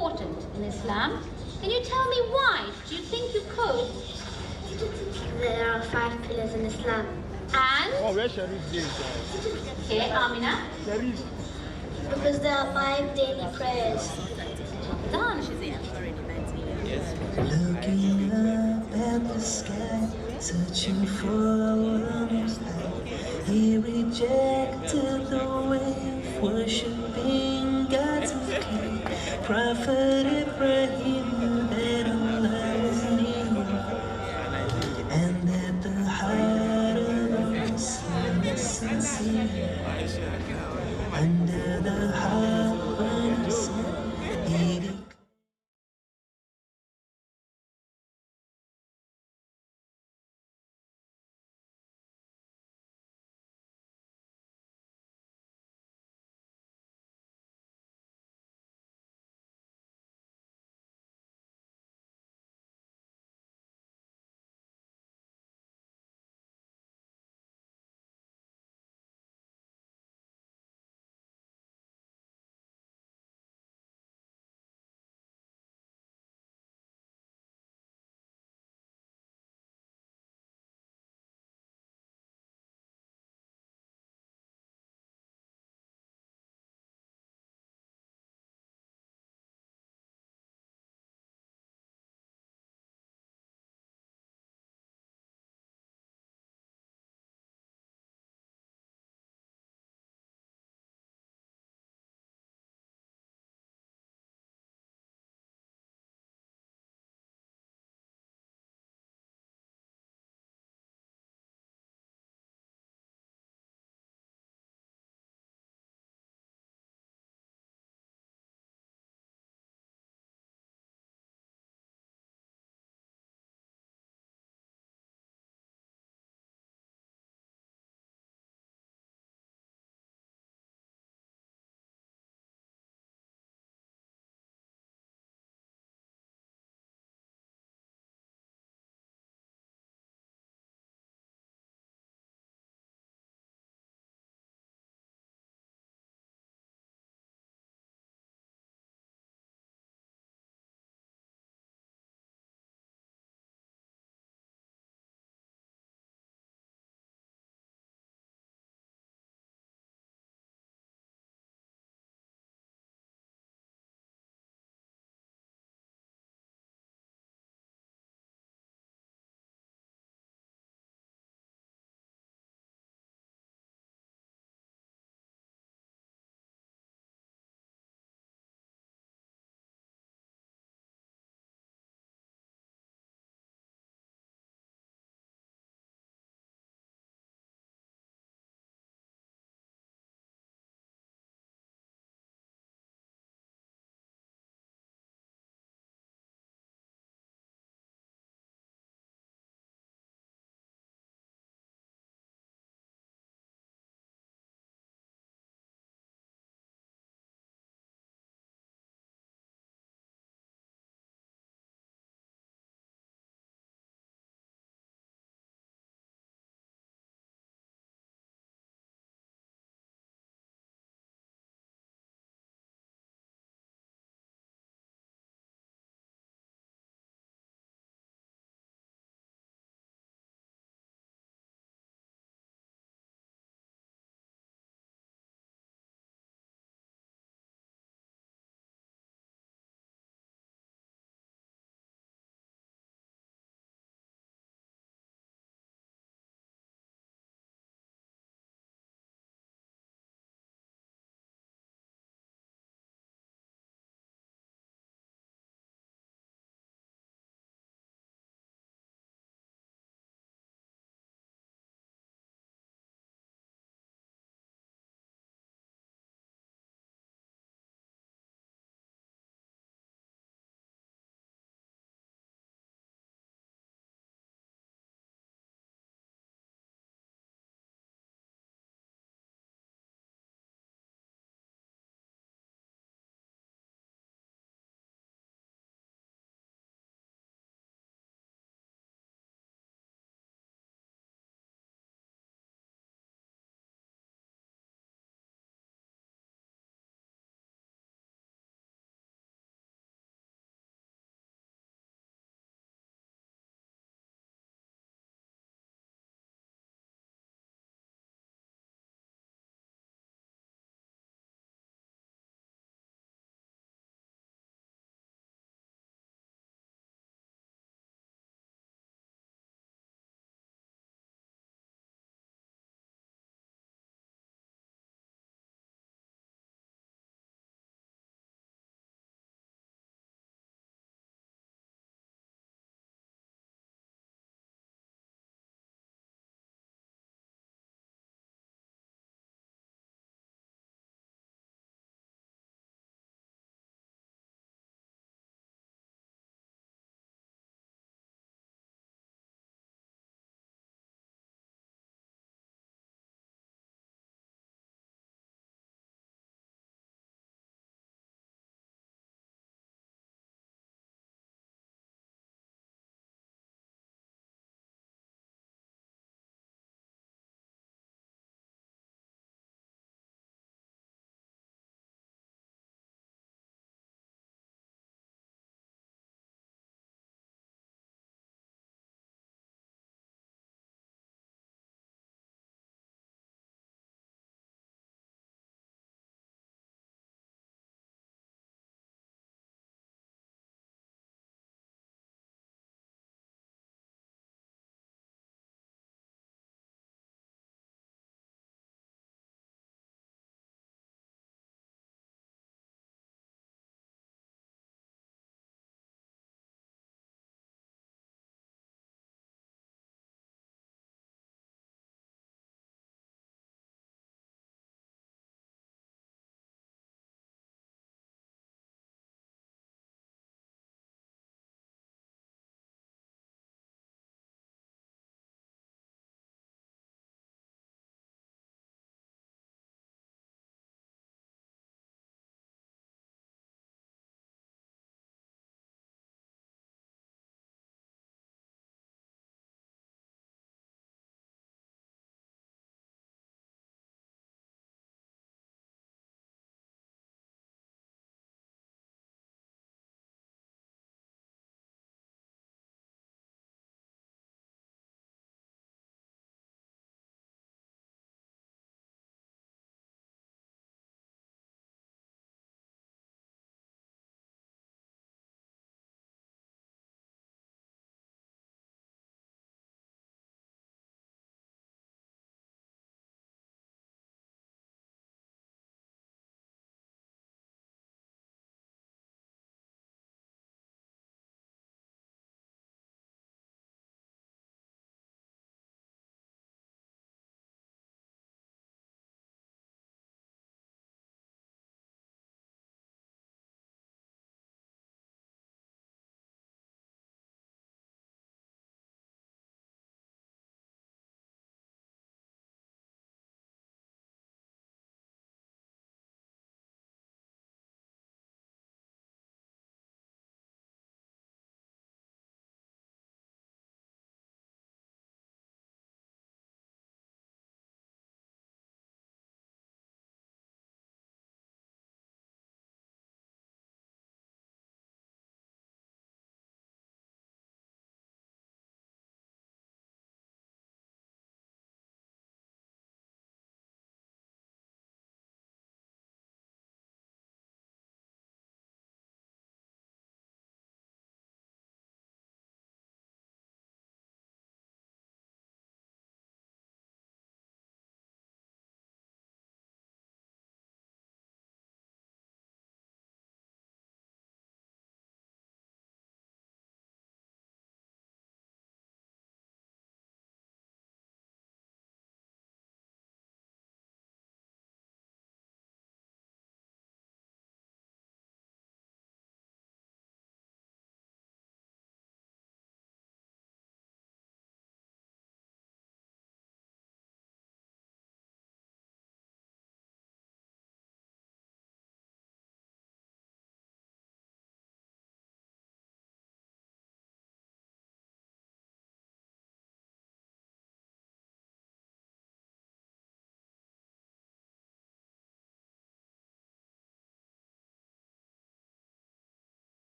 important in Islam. Can you tell me why? Do you think you could? There are 5 pillars in Islam. And? Oh, where Sharif is? Okay, Amina? Sharif. Because there are 5 daily prayers. Done. Looking up at the sky, searching for a wondrous light. He rejected the way of worshiping gods of clay. Prophet Ibrahim knew that Allah was near, and that the heart of a Muslim is sincere. Under the hot burning sun, he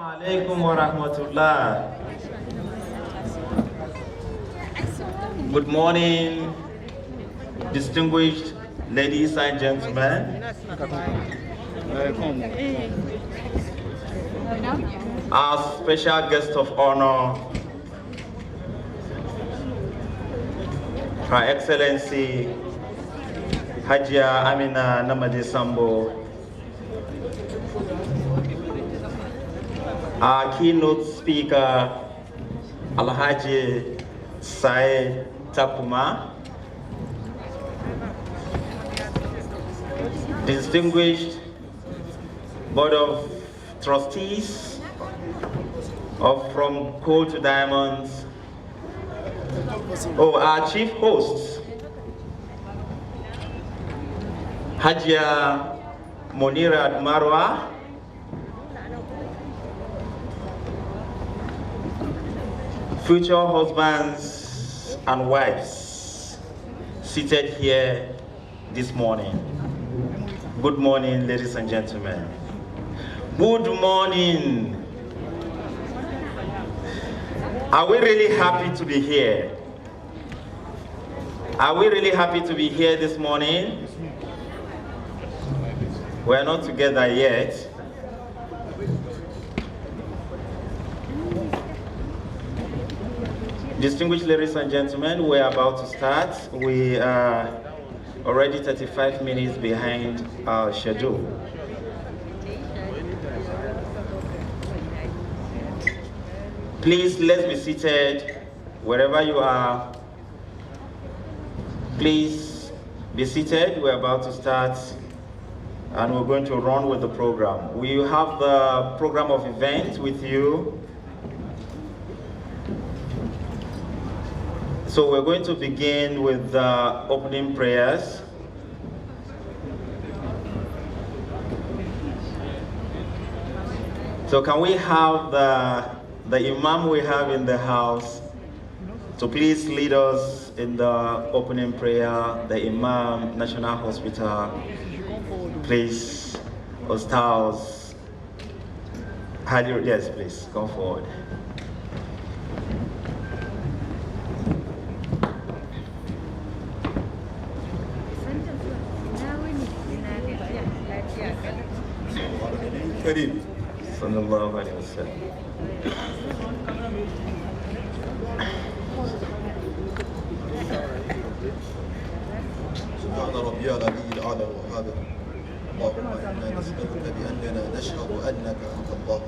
Alaikum wa rahmatullah. Good morning, distinguished ladies and gentlemen. Our special guest of honor, Her Excellency Hajia Amina Namadi Sambo, our keynote speaker, Alhaji Sai Takuma, distinguished Board of Trustees from Coal to Diamonds, our chief hosts, Hajia Monira Marwa, future husbands and wives seated here this morning. Good morning, ladies and gentlemen. Good morning. Are we really happy to be here? Are we really happy to be here this morning? We are not together yet. Distinguished ladies and gentlemen, we are about to start. We are already 35 minutes behind our schedule. Please, let's be seated wherever you are. Please be seated. We're about to start and we're going to run with the program. We have the program of events with you. So we're going to begin with the opening prayers. So can we have the Imam we have in the house to please lead us in the opening prayer, the Imam, National Hospital, please, Ostals, yes, please, come forward. صلى الله عليه وسلم. سبحان ربي العلي الأعلى الوهاب. اللهم إنا نسألك بأننا نشهد أنك أنت الله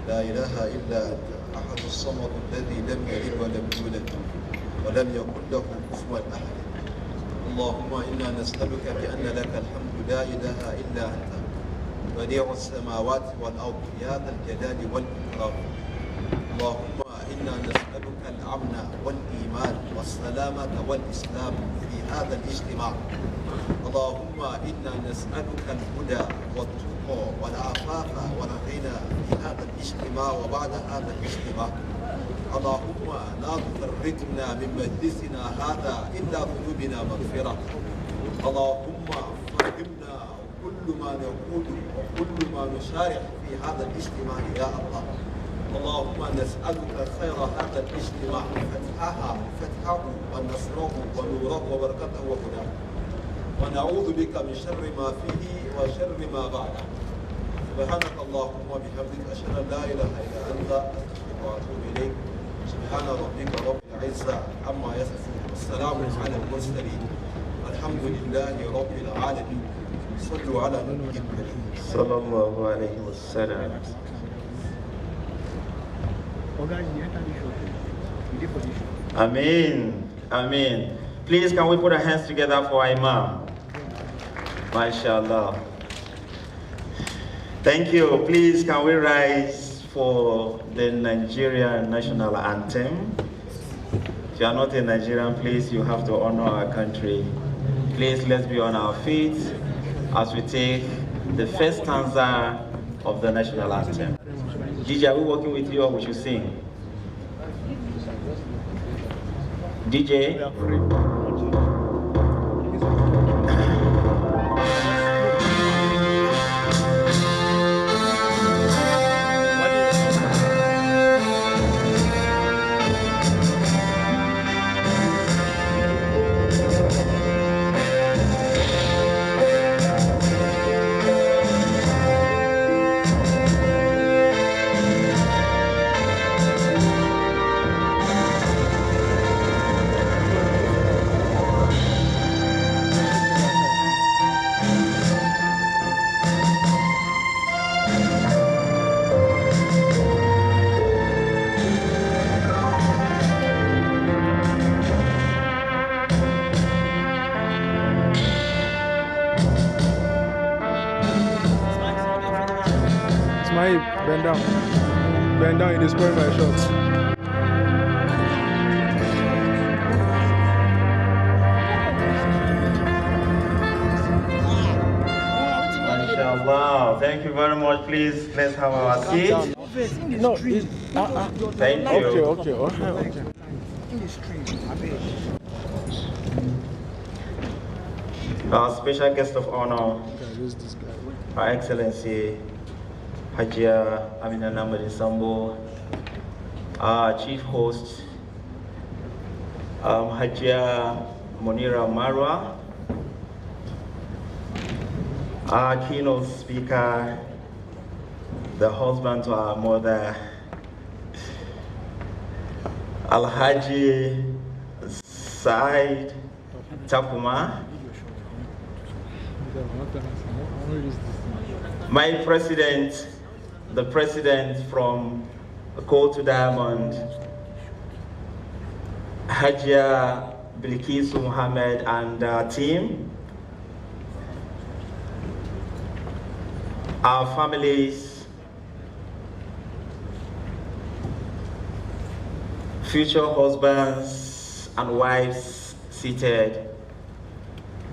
لا إله إلا أنت أحد الصمد الذي لم يلد ولم يولد ولم يكن له كفوا أحد. اللهم إنا نسألك بأن لك الحمد لا إله إلا أنت بديع السماوات والأرض يا ذا الجلال والإكرام. اللهم إنا نسألك الأمن والإيمان والسلامة والإسلام في هذا الاجتماع. اللهم إنا نسألك الهدى والتقى والعفاف والغنى في هذا الاجتماع وبعد هذا الاجتماع. اللهم لا تفرقنا من مجلسنا هذا إلا ذنوبنا مغفرة. اللهم فهمنا كل ما نقول وكل ما نشارك في هذا الاجتماع يا الله. اللهم نسألك خير هذا الاجتماع فتحه ونصره ونوره وبركته وهداه، ونعوذ بك من شر ما فيه وشر ما بعده. سبحانك اللهم وبحمدك أشهد أن لا إله إلا أنت أستغفرك وأتوب إليك. سبحان ربك رب العزة عما يصفون والسلام على المرسلين والحمد لله رب العالمين. صلوا على نبي الكريم صلى الله عليه وسلم. Amen. Amen. Please, can we put our hands together for Imam? MashaAllah. Thank you. Please, can we rise for the Nigerian national anthem? If you are not a Nigerian, please, you have to honor our country. Please, let's be on our feet as we take the first stanza of the national anthem. DJ, are we working with you or we should sing? DJ? Ismail, bend down. Bend down, you spoil my shots. Wow, thank you very much. Please, let's have our seat. No, thank you. Okay. Our special guest of honor, Her Excellency Hajia Amina Namadi Sambo, our chief host, Hajia Monira Marwa, our keynote speaker, the husband to our mother, Alhaji Said Takuma, my president, the president from Coal to Diamond, Hajia Bilkisu Muhammad and our team, our families, future husbands and wives seated,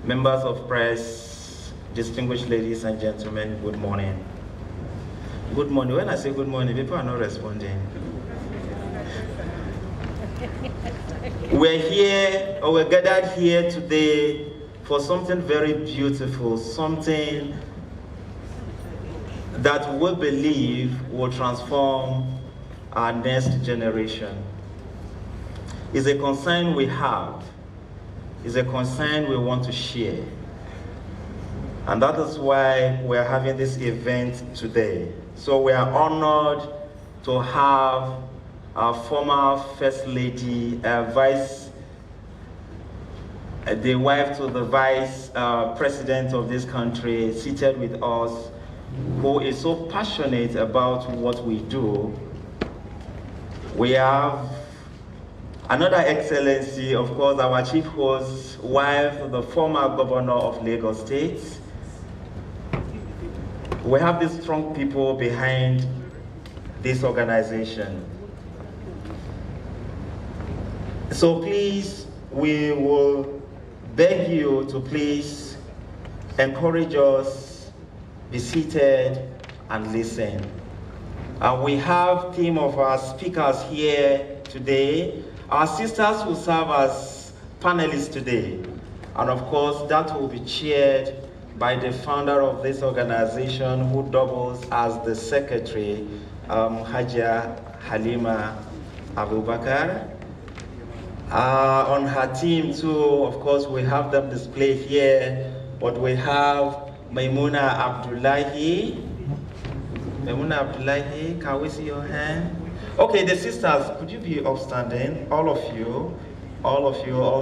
members of press, distinguished ladies and gentlemen, good morning. Good morning. When I say good morning, people are not responding. We're gathered here today for something very beautiful, something that we believe will transform our next generation. It's a concern we have. It's a concern we want to share. And that is why we're having this event today. So we are honored to have our former First Lady, the wife to the Vice President of this country, seated with us, who is so passionate about what we do. We have another excellency, of course, our chief host's wife, the former governor of Lagos State. We have these strong people behind this organization. So please, we will beg you to please encourage us, be seated and listen. We have a team of our speakers here today. Our sisters will serve as panelists today. And of course, that will be chaired by the founder of this organization, who doubles as the secretary, Hajia Halima Abubakar. On her team too, of course, we have them displayed here, but we have Maimuna Abdullahi. Maimuna Abdullahi, can we see your hand? Okay, the sisters, could you be upstanding? All of you, all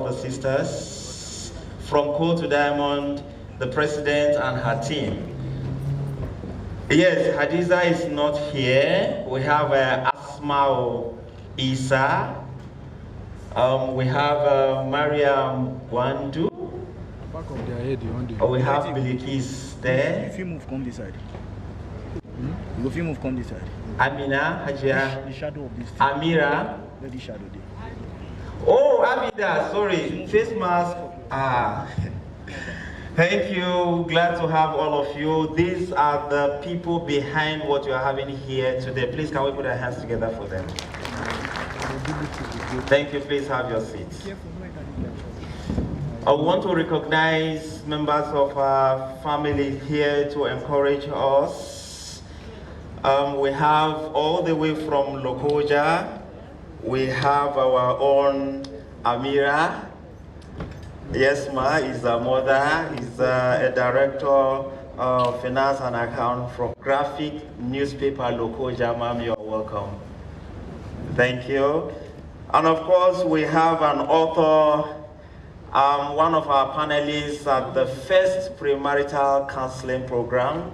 the sisters, from Coal to Diamond, the president and her team. Yes, Hadiza is not here. We have Asmao Isa. We have Mariam Gwandu. Back of their head, We have Bilikis there. If you move, come this side. If you move, come this side. Amina, Hajia. The shadow of this. Amira. Let the shadow there. Oh, Amida, sorry. Face mask. Thank you. Glad to have all of you. These are the people behind what you are having here today. Please, can we put our hands together for them? Thank you. Please have your seats. I want to recognize members of our family here to encourage us. We have all the way from Lokoja. We have our own Amira. Yes, ma, is a mother, is a director of finance and account from graphic newspaper Lokoja. Ma'am, you're welcome. Thank you. And of course, we have an author, one of our panelists at the first Premarital Counseling program,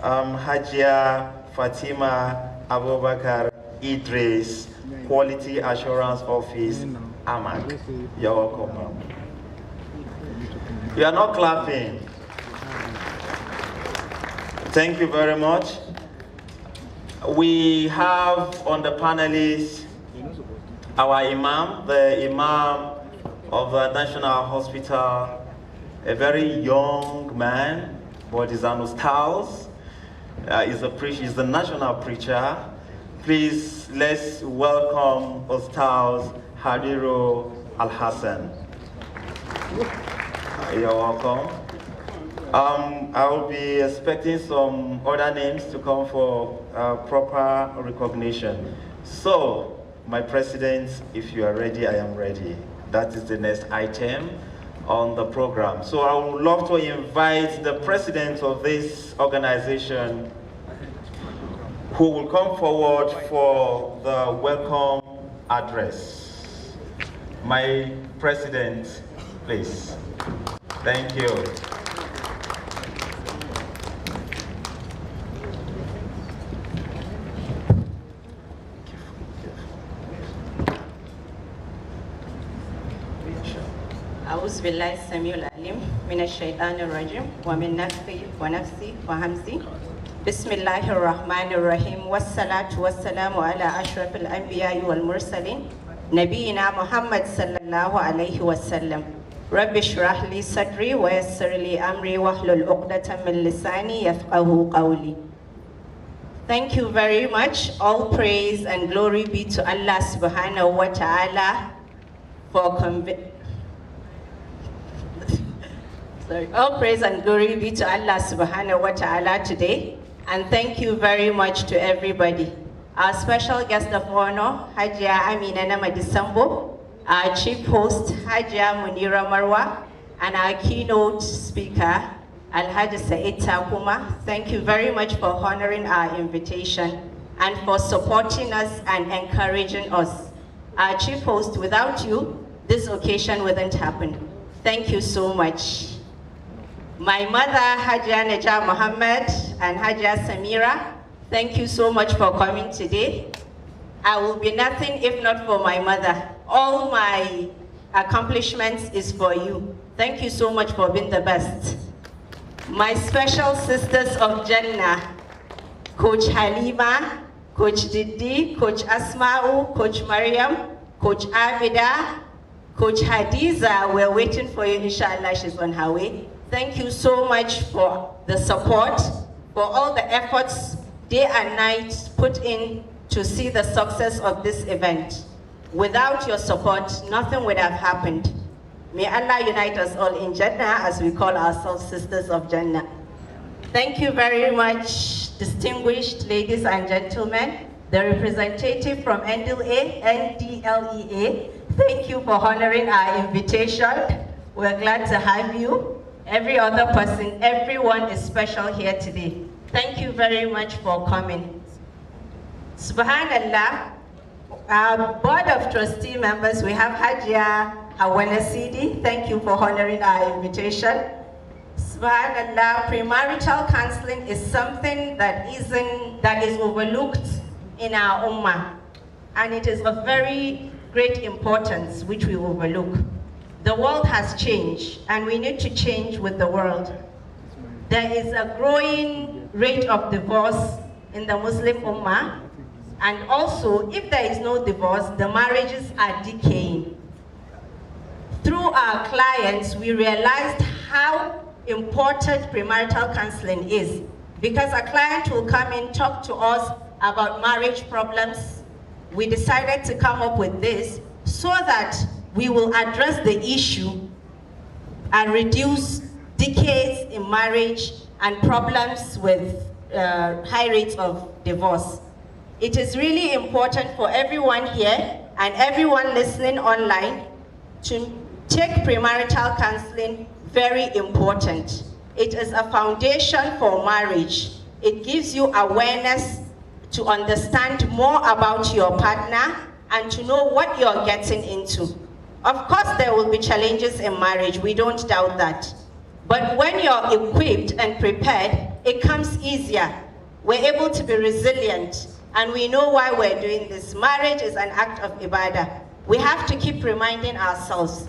Hajia Fatima Abubakar Idris, Quality Assurance Office, AMAC. You're welcome, ma'am. You are not clapping. Thank you very much. We have on the panelists our Imam, the Imam of the National Hospital, a very young man, but is an Ustaz. He's a national preacher. Please, let's welcome Ustaz Hadiru Al-Hassan. You're welcome. I will be expecting some other names to come for proper recognition. So, my president, if you are ready, I am ready. That is the next item on the program. So I would love to invite the president of this organization who will come forward for the welcome address. My president, please. Thank you. أعوذ بالله السميع العليم من الشيطان الرجيم ومن نفسي ونفسي وهمزي بسم الله الرحمن الرحيم والصلاة والسلام على أشرف الأنبياء والمرسلين نبينا محمد صلى الله عليه وسلم رب اشرح لي صدري ويسر لي أمري واحلل عقدة من لساني يفقهوا قولي. Thank you very much. All praise and glory be to Allah subhanahu wa ta'ala for all praise and glory be to Allah subhanahu wa ta'ala today. And thank you very much to everybody. Our special guest of honor, Hajia Amina Namadisambo, our chief host, Hajia Munira Marwa, and our keynote speaker, Alhaji Said Takuma. Thank you very much for honoring our invitation and for supporting us and encouraging us. Our chief host, without you, this occasion wouldn't happen. Thank you so much. My mother, Hajia Najah Muhammad, and Hajia Samira, thank you so much for coming today. I will be nothing if not for my mother. All my accomplishments is for you. Thank you so much for being the best. My special sisters of Jannah, Coach Halima, Coach Didi, Coach Asma'u, Coach Mariam, Coach Abida, Coach Hadiza, we're waiting for you, inshallah, she's on her way. Thank you so much for the support, for all the efforts day and night put in to see the success of this event. Without your support, nothing would have happened. May Allah unite us all in Jannah as we call ourselves Sisters of Jannah. Thank you very much, distinguished ladies and gentlemen, the representative from NDLEA. Thank you for honoring our invitation. We're glad to have you. Every other person, everyone is special here today. Thank you very much for coming. Subhanallah, our board of trustee members, we have Hajia Hawana Sidi. Thank you for honoring our invitation. Subhanallah, premarital counseling is something that is overlooked in our ummah. And it is of very great importance, which we overlook. The world has changed, and we need to change with the world. There is a growing rate of divorce in the Muslim Ummah, and also, if there is no divorce, the marriages are decaying. Through our clients, we realized how important premarital counseling is, because a client will come in, talk to us about marriage problems. We decided to come up with this so that we will address the issue and reduce decays in marriage and problems with high rates of divorce. It is really important for everyone here and everyone listening online to take premarital counseling very important. It is a foundation for marriage. It gives you awareness to understand more about your partner and to know what you're getting into. Of course, there will be challenges in marriage, we don't doubt that. But when you're equipped and prepared, it comes easier. We're able to be resilient, and we know why we're doing this. Marriage is an act of ibadah. We have to keep reminding ourselves.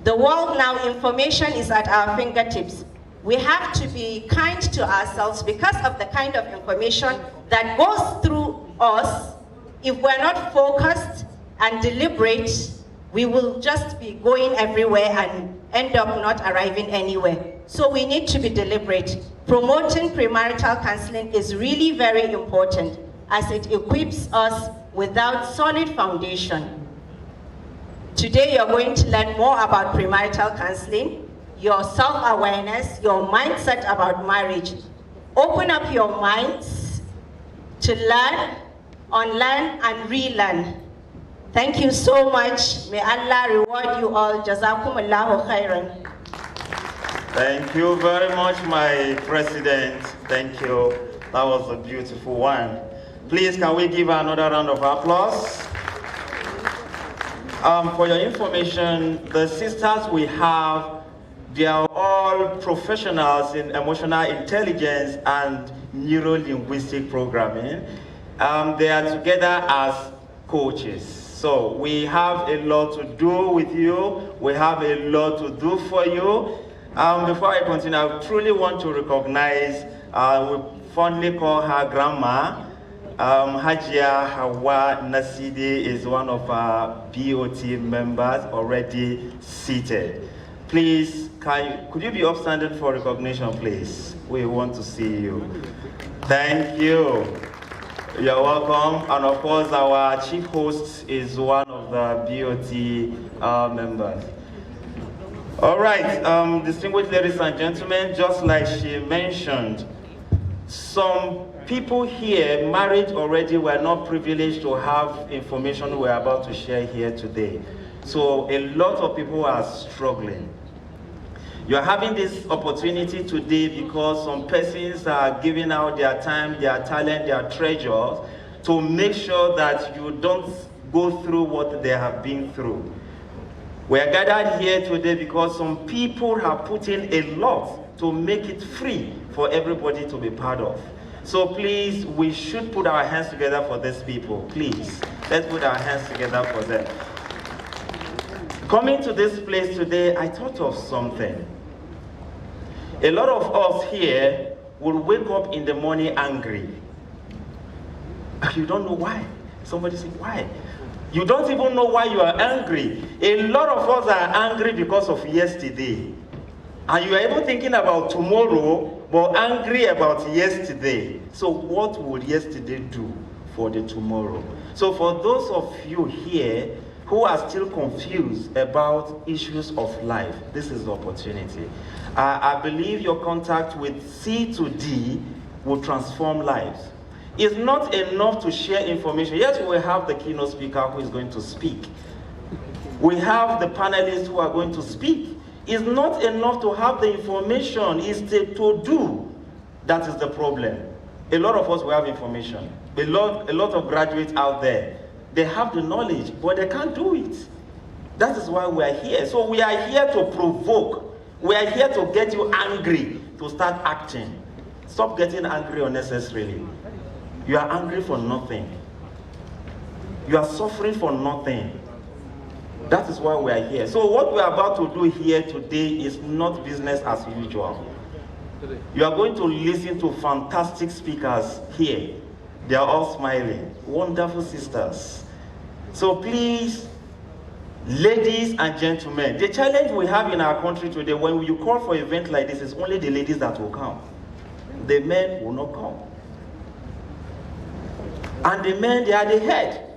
The world now, information is at our fingertips. We have to be kind to ourselves because of the kind of information that goes through us, if we're not focused and deliberate, we will just be going everywhere and end up not arriving anywhere. So we need to be deliberate. Promoting premarital counseling is really very important as it equips us without solid foundation. Today you're going to learn more about premarital counseling, your self-awareness, your mindset about marriage. Open up your minds to learn, unlearn, and relearn. Thank you so much. May Allah reward you all. Jazakumullahu khairan. Thank you very much, my president. Thank you. That was a beautiful one. Please, can we give another round of applause? For your information, the sisters we have, they are all professionals in emotional intelligence and neuro-linguistic programming. They are together as coaches. So we have a lot to do with you. We have a lot to do for you. Before I continue, I truly want to recognize, we fondly call her grandma. Hajia Hawa Nasidi is one of our BOT members already seated. Please, could you be upstanding for recognition, please? We want to see you. Thank you. You're welcome. And of course, our chief host is one of the BOT members. All right, distinguished ladies and gentlemen, just like she mentioned, some people here, married already, were not privileged to have information we're about to share here today. So a lot of people are struggling. You're having this opportunity today because some persons are giving out their time, their talent, their treasures to make sure that you don't go through what they have been through. We are gathered here today because some people have put in a lot to make it free for everybody to be part of. So please, we should put our hands together for these people. Please, let's put our hands together for them. Coming to this place today, I thought of something. A lot of us here will wake up in the morning angry. You don't know why. Somebody say, why? You don't even know why you are angry. A lot of us are angry because of yesterday. And you are even thinking about tomorrow, but angry about yesterday. So what will yesterday do for the tomorrow? So for those of you here who are still confused about issues of life, this is the opportunity. I believe your contact with C to D will transform lives. It's not enough to share information. Yes, we have the keynote speaker who is going to speak. We have the panelists who are going to speak. It's not enough to have the information. It's the to do that is the problem. A lot of us will have information. A lot of graduates out there, they have the knowledge, but they can't do it. That is why we are here. So we are here to provoke. We are here to get you angry, to start acting. Stop getting angry unnecessarily. You are angry for nothing. You are suffering for nothing. That is why we are here. So what we are about to do here today is not business as usual. You are going to listen to fantastic speakers here. They are all smiling. Wonderful sisters. So please, ladies and gentlemen, the challenge we have in our country today, when you call for an event like this, is only the ladies that will come. The men will not come. And the men, they are the head.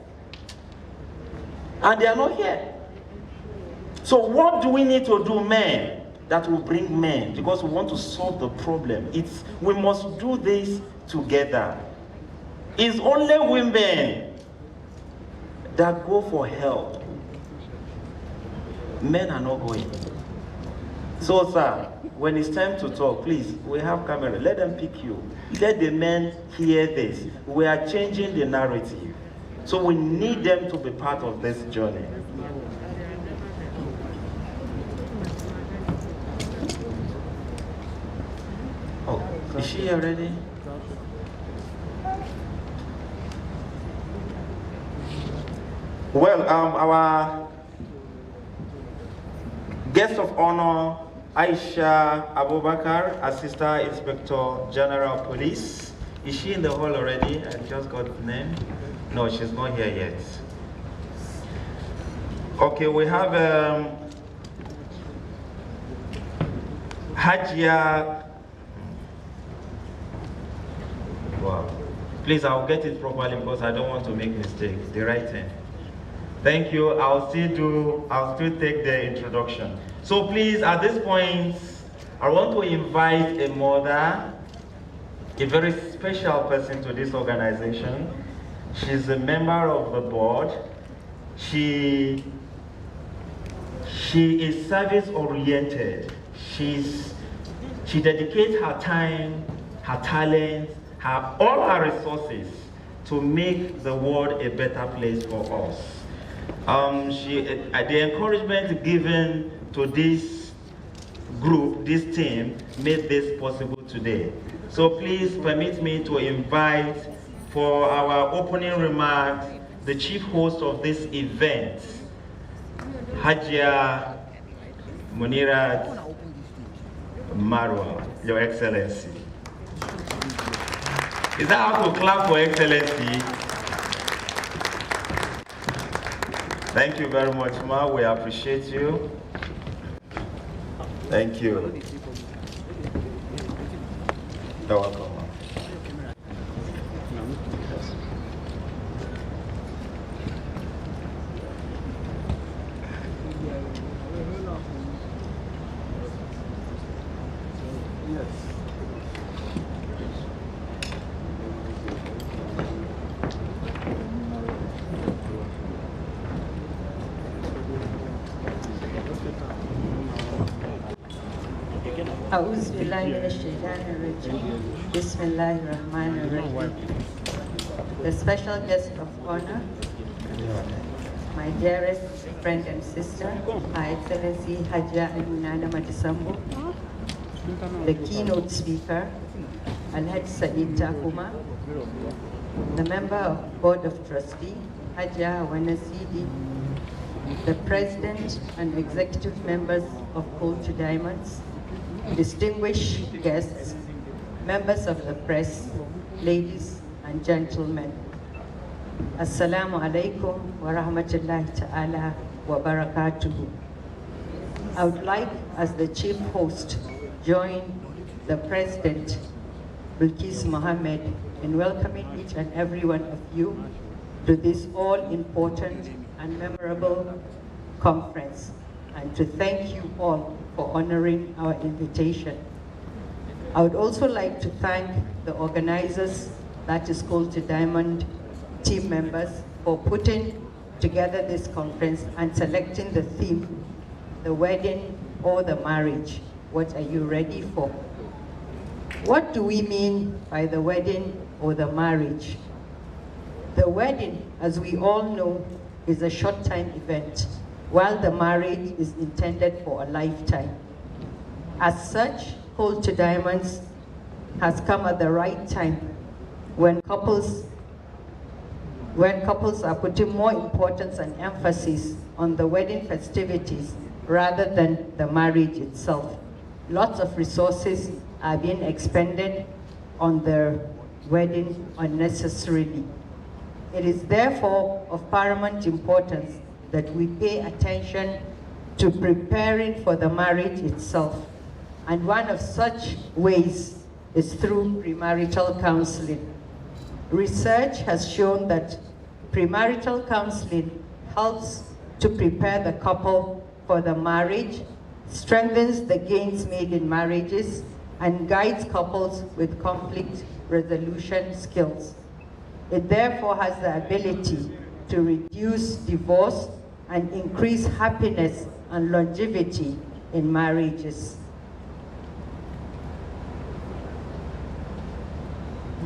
And they are not here. So what do we need to do, men, that will bring men? Because we want to solve the problem. We must do this together. It's only women that go for help. Men are not going. So, sir, when it's time to talk, please, we have camera. Let them pick you. Let the men hear this. We are changing the narrative. So we need them to be part of this journey. Oh, is she already? Well, our guest of honor, Aisha Abubakar, Assistant Inspector General Police, Is she in the hall already? I just got the name. No, she's not here yet. Okay, we have Hajia. Wow. Please, I'll get it properly because I don't want to make mistakes. The right thing. Thank you. I'll still take the introduction. So please, at this point, I want to invite a mother, a very special person to this organization. She's a member of the board. She is service-oriented. She dedicates her time, her talent, all her resources to make the world a better place for us. The encouragement given to this group, this team, made this possible today. So please permit me to invite for our opening remarks the chief host of this event, Hajia Munirat Marwa, Your Excellency. Is that how to clap for Excellency? Thank you very much, Ma. We appreciate you. Thank you. You're welcome, Ma. أعوذ بالله من الشيطان الرجيم بسم الله الرحمن الرحيم. The special guest of honor, my dearest friend and sister, Her Excellency Hajia Aminana Madisambo, the keynote speaker, Alhaj Said Takuma, the member of Board of Trustee, Hajia Hawana Sidi, the president and executive members of Gold to Diamonds, distinguished guests, members of the press, ladies and gentlemen. Assalamu alaikum wa rahmatullahi ta'ala wa barakatuhu. I would like, as the chief host, join the President, Bilkis Mohammed, in welcoming each and every one of you to this all-important and memorable conference, and to thank you all for honoring our invitation. I would also like to thank the organizers, that is Gold to Diamond team members, for putting together this conference and selecting the theme, the wedding or the marriage. What are you ready for? What do we mean by the wedding or the marriage? The wedding, as we all know, is a short-time event, while the marriage is intended for a lifetime. As such, Gold to Diamonds has come at the right time when couples are putting more importance and emphasis on the wedding festivities rather than the marriage itself. Lots of resources are being expended on their wedding unnecessarily. It is therefore of paramount importance that we pay attention to preparing for the marriage itself. And one of such ways is through premarital counseling. Research has shown that premarital counseling helps to prepare the couple for the marriage, strengthens the gains made in marriages, and guides couples with conflict resolution skills. It therefore has the ability to reduce divorce and increase happiness and longevity in marriages.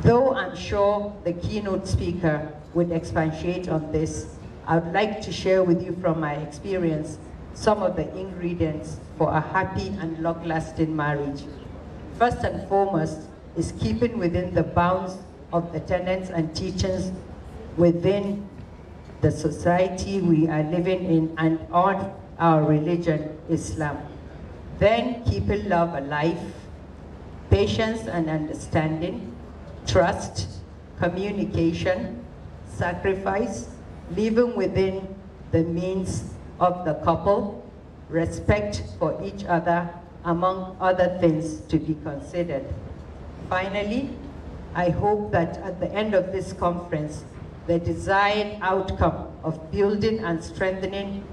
Though I'm sure the keynote speaker would expatiate on this, I would like to share with you from my experience some of the ingredients for a happy and long-lasting marriage. First and foremost is keeping within the bounds of the tenets and teachings within the society we are living in and on our religion, Islam. Then keeping love alive, patience and understanding, trust, communication, sacrifice, living within the means of the couple, respect for each other, among other things to be considered. Finally, I hope that at the end of this conference, the desired outcome of building and strengthening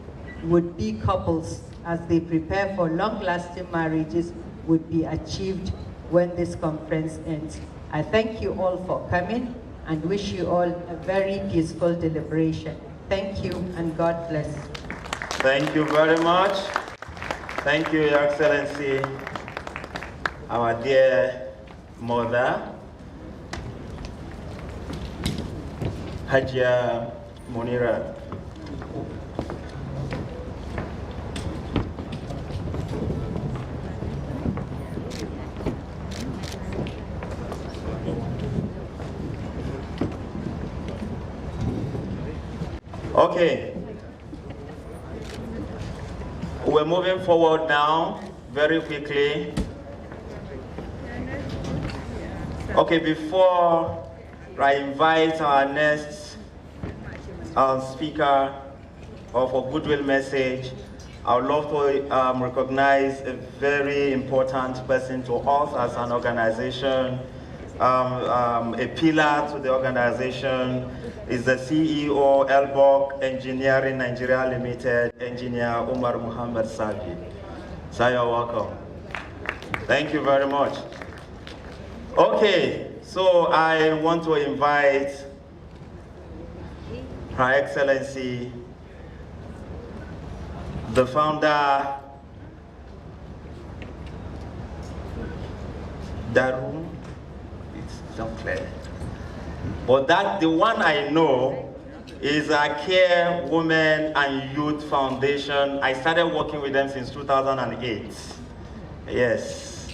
would-be couples as they prepare for long-lasting marriages would be achieved when this conference ends. I thank you all for coming and wish you all a very peaceful deliberation. Thank you and God bless. Thank you very much. Thank you, Your Excellency, our dear mother, Hajia Munira. Okay. We're moving forward now, very quickly. Okay, before I invite our next speaker of a goodwill message, I would love to recognize a very important person to us as an organization. A pillar to the organization is the CEO, Elbok Engineering Nigeria Limited, Engineer Umar Muhammad Sabi. So you're welcome. Thank you very much. Okay, so I want to invite Her Excellency, the founder, Darum. It's not clear. But that the one I know is a Care Women and Youth Foundation. I started working with them since 2008. Yes.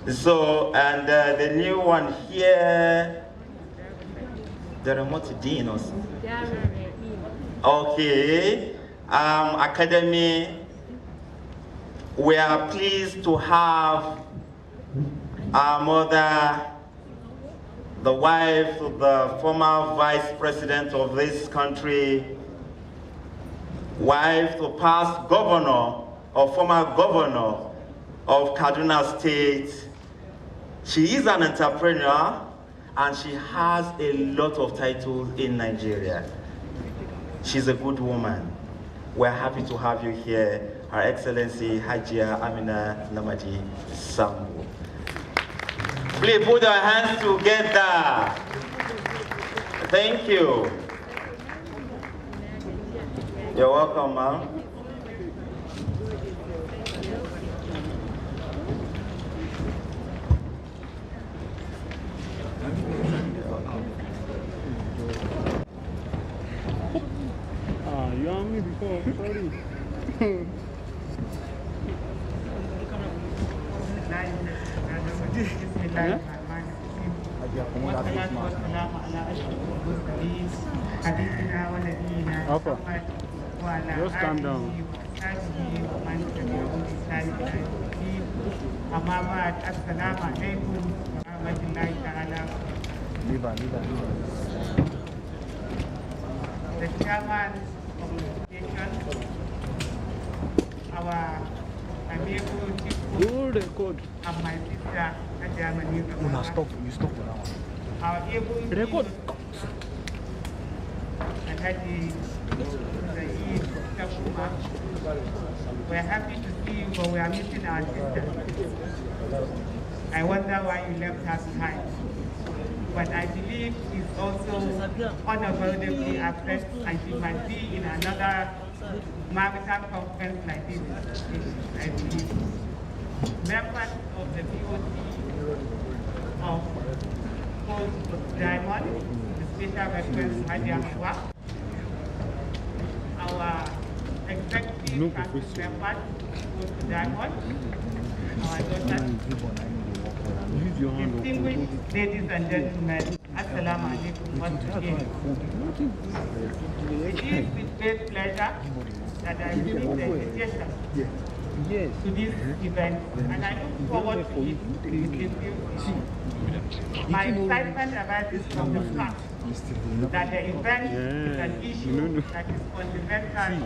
So, and the new one here, the remote dean or something. Okay. Academy. We are pleased to have our mother, the wife of the former vice president of this country, wife to past governor or former governor of Kaduna State. She is an entrepreneur and she has a lot of titles in Nigeria. She's a good woman. We're happy to have you here, Her Excellency Hajia Amina Namadi Sambu. Please put your hands together. Thank you. You're welcome, ma'am. You on me before, sorry. Just calm down. The chairman of the association, our amiable people, and my sister, You stop for now. our able Record. and Haji Saeed Takuma. We're happy to see you, but we are missing our sister. I wonder why you left her behind. But I believe she's also unavoidably affected and she might be in another marital conference like this, I believe. Members of the POC of Post Diamond, the special request Hadia Mwa, our executive council members, Post Diamond, our daughters, distinguished ladies and gentlemen, Assalamu alaikum once again. It is with great pleasure that I receive the invitation to this event, and I look forward to it with you. My excitement arises from the fact that the event is an issue that is fundamental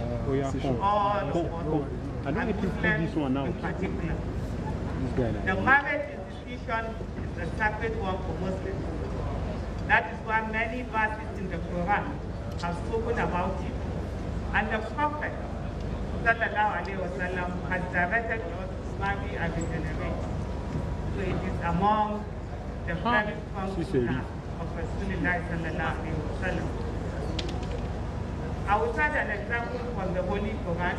to all of us, and Muslims in particular. The marriage institution is a sacred one for Muslims. That is why many verses in the Quran have spoken about it, and the Prophet ﷺ has directed us to marry and regenerate. So it is among the very strong sunnah of Rasulullah ﷺ. I will cite an example from the Holy Quran,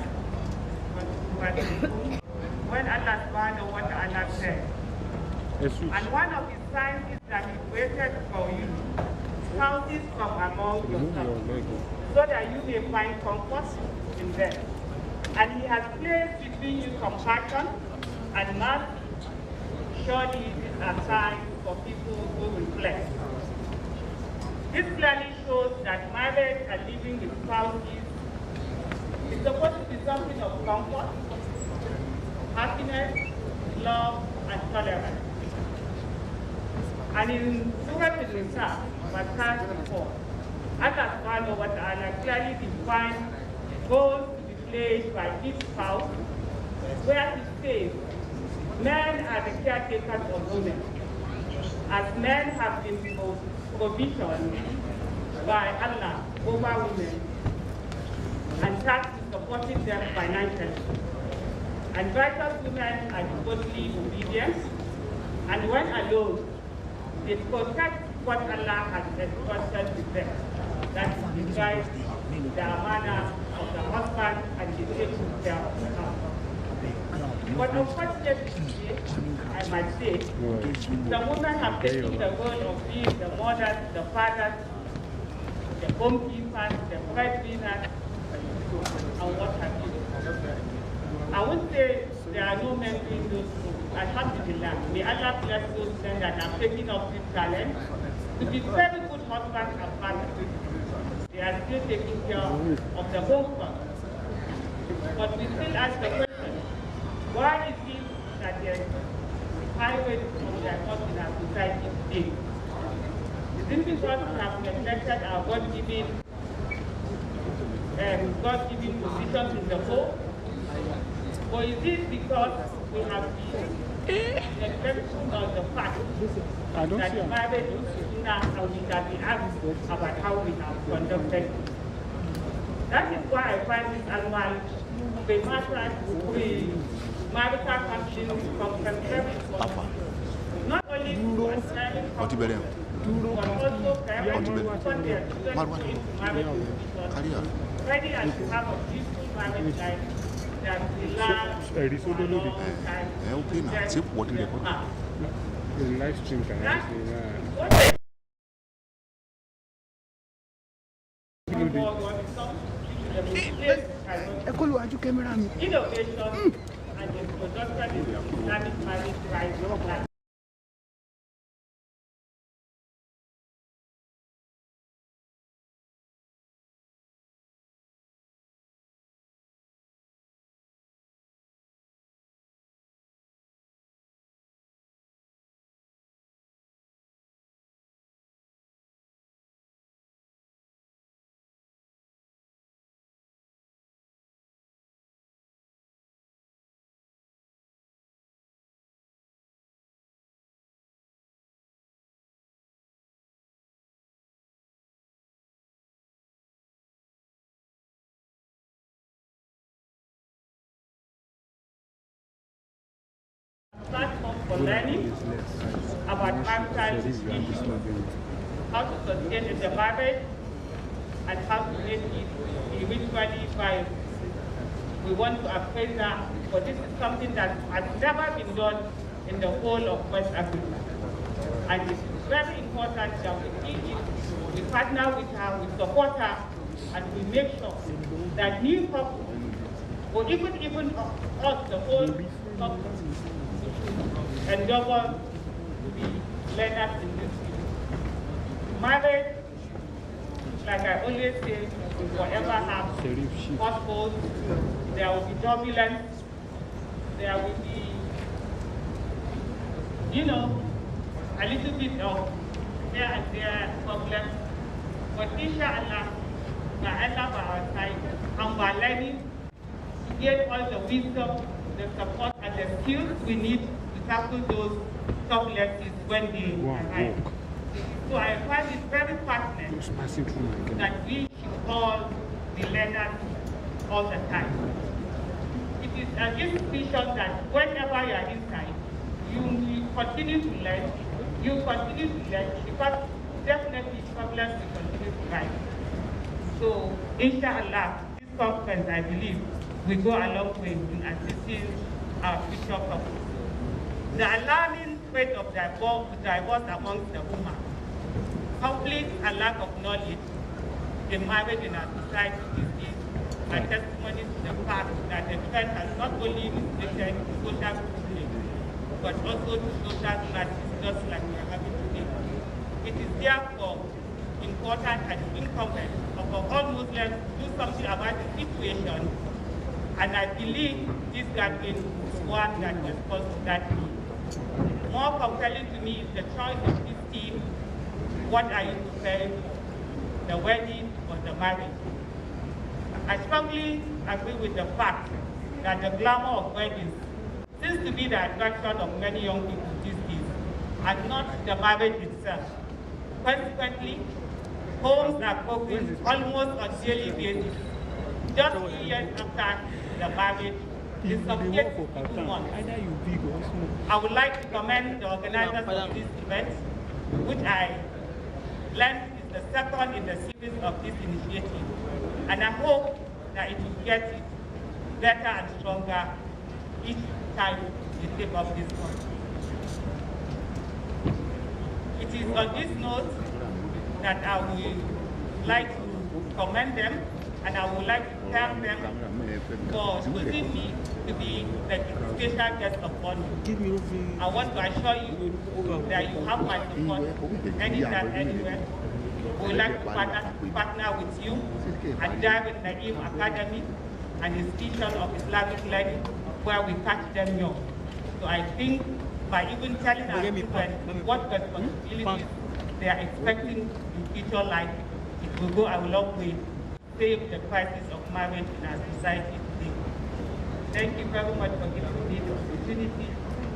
when Allah subhanahu wa ta'ala said, and one of his signs is that he created for you spouses from among yourselves, so that you may find comfort in them. And he has placed between you compassion and mercy. Surely it is a sign for people who reflect. This clearly shows that marriage and living with spouses is supposed to be something of comfort, happiness, love, and tolerance. And in Surah Al-Nisa, verse 34, Allah subhanahu wa ta'ala clearly defines goals to be played by each spouse, where he says, men are the caretakers of women, as men have been provisioned by Allah over women, and tasked with supporting them financially. And righteous women are totally obedient, and when alone, they protect what Allah has entrusted with them. That is the right, the amana of the husband, and the taking care of the house. But unfortunately, I might say, the women have taken the role of being the mothers, the fathers, the homekeepers, the breadwinners, and what have you. I would say there are no men doing those things. Alhamdulillah, may Allah bless those men that are taking up this challenge to be very good husbands and fathers. They are still taking care of the home first. But we still ask the question, why is it that there is high rate of divorce in our society today? Is it because we have neglected our God-given positions in the home? Or is it because we have been neglecting of the fact that marriage is sunnah and we can be asked about how we have conducted it? That is why I find this annual Premarital Counseling contemporary not only concerning couples, but also parents who want their children into marriage, ready and to have a peaceful marriage life that will last a long time. Innovation and the introduction in Islamic marriage rights. Platform for learning about marital issues, how to sustain the marriage, and how to make it spiritually viable. We want to appraise that, but this is something that has never been done in the whole of West Africa. And it's very important that we see it, we partner with her, we support her, and we make sure that new couples, or even us, the whole couple, endeavor to be learners in this field. Marriage, like I always say, will forever have potholes, there will be turbulence, there will be, a little bit of here and there problems. But inshallah, may Allah by our side, and by learning to get all the wisdom, the support, and the skills we need to tackle those turbulences when they arrive. So I find it very pertinent that we should all be learners all the time. It is this vision that whenever you are inside, you continue to learn, because definitely problems will continue to rise. So, inshallah, this conference, I believe, will go a long way in assisting our future couples. The alarming rate of divorce amongst the women, conflict and lack of knowledge in marriage in our society these days are testimony to the fact that the trend has not only restricted social privilege, but also to social classes, just like we are having today. It is therefore important and incumbent upon all Muslims to do something about the situation, and I believe this gathering is one that responds to that need. More compelling to me is the choice of this theme: what are you preparing for, the wedding or the marriage? I strongly agree with the fact that the glamour of weddings seems to be the attraction of many young people these days, and not the marriage itself. Consequently, homes are broken almost on a daily basis. Just 2 years after the marriage, is subject to 2 months. I would like to commend the organizers of this event, which I learned is the second in the series of this initiative, and I hope that it will get better and stronger each time we take up this one. It is on this note that I would like to commend them, and I would like to thank them for choosing me to be the special guest of honor. I want to assure you that you have my support anytime, anywhere. We would like to partner with you and dive in Nigerian Academy and institution of Islamic learning where we catch them young. So I think by even telling our children what responsibilities they are expecting in future life, it will go a long way to save the crisis of marriage in our society today. Thank you very much for giving me the opportunity,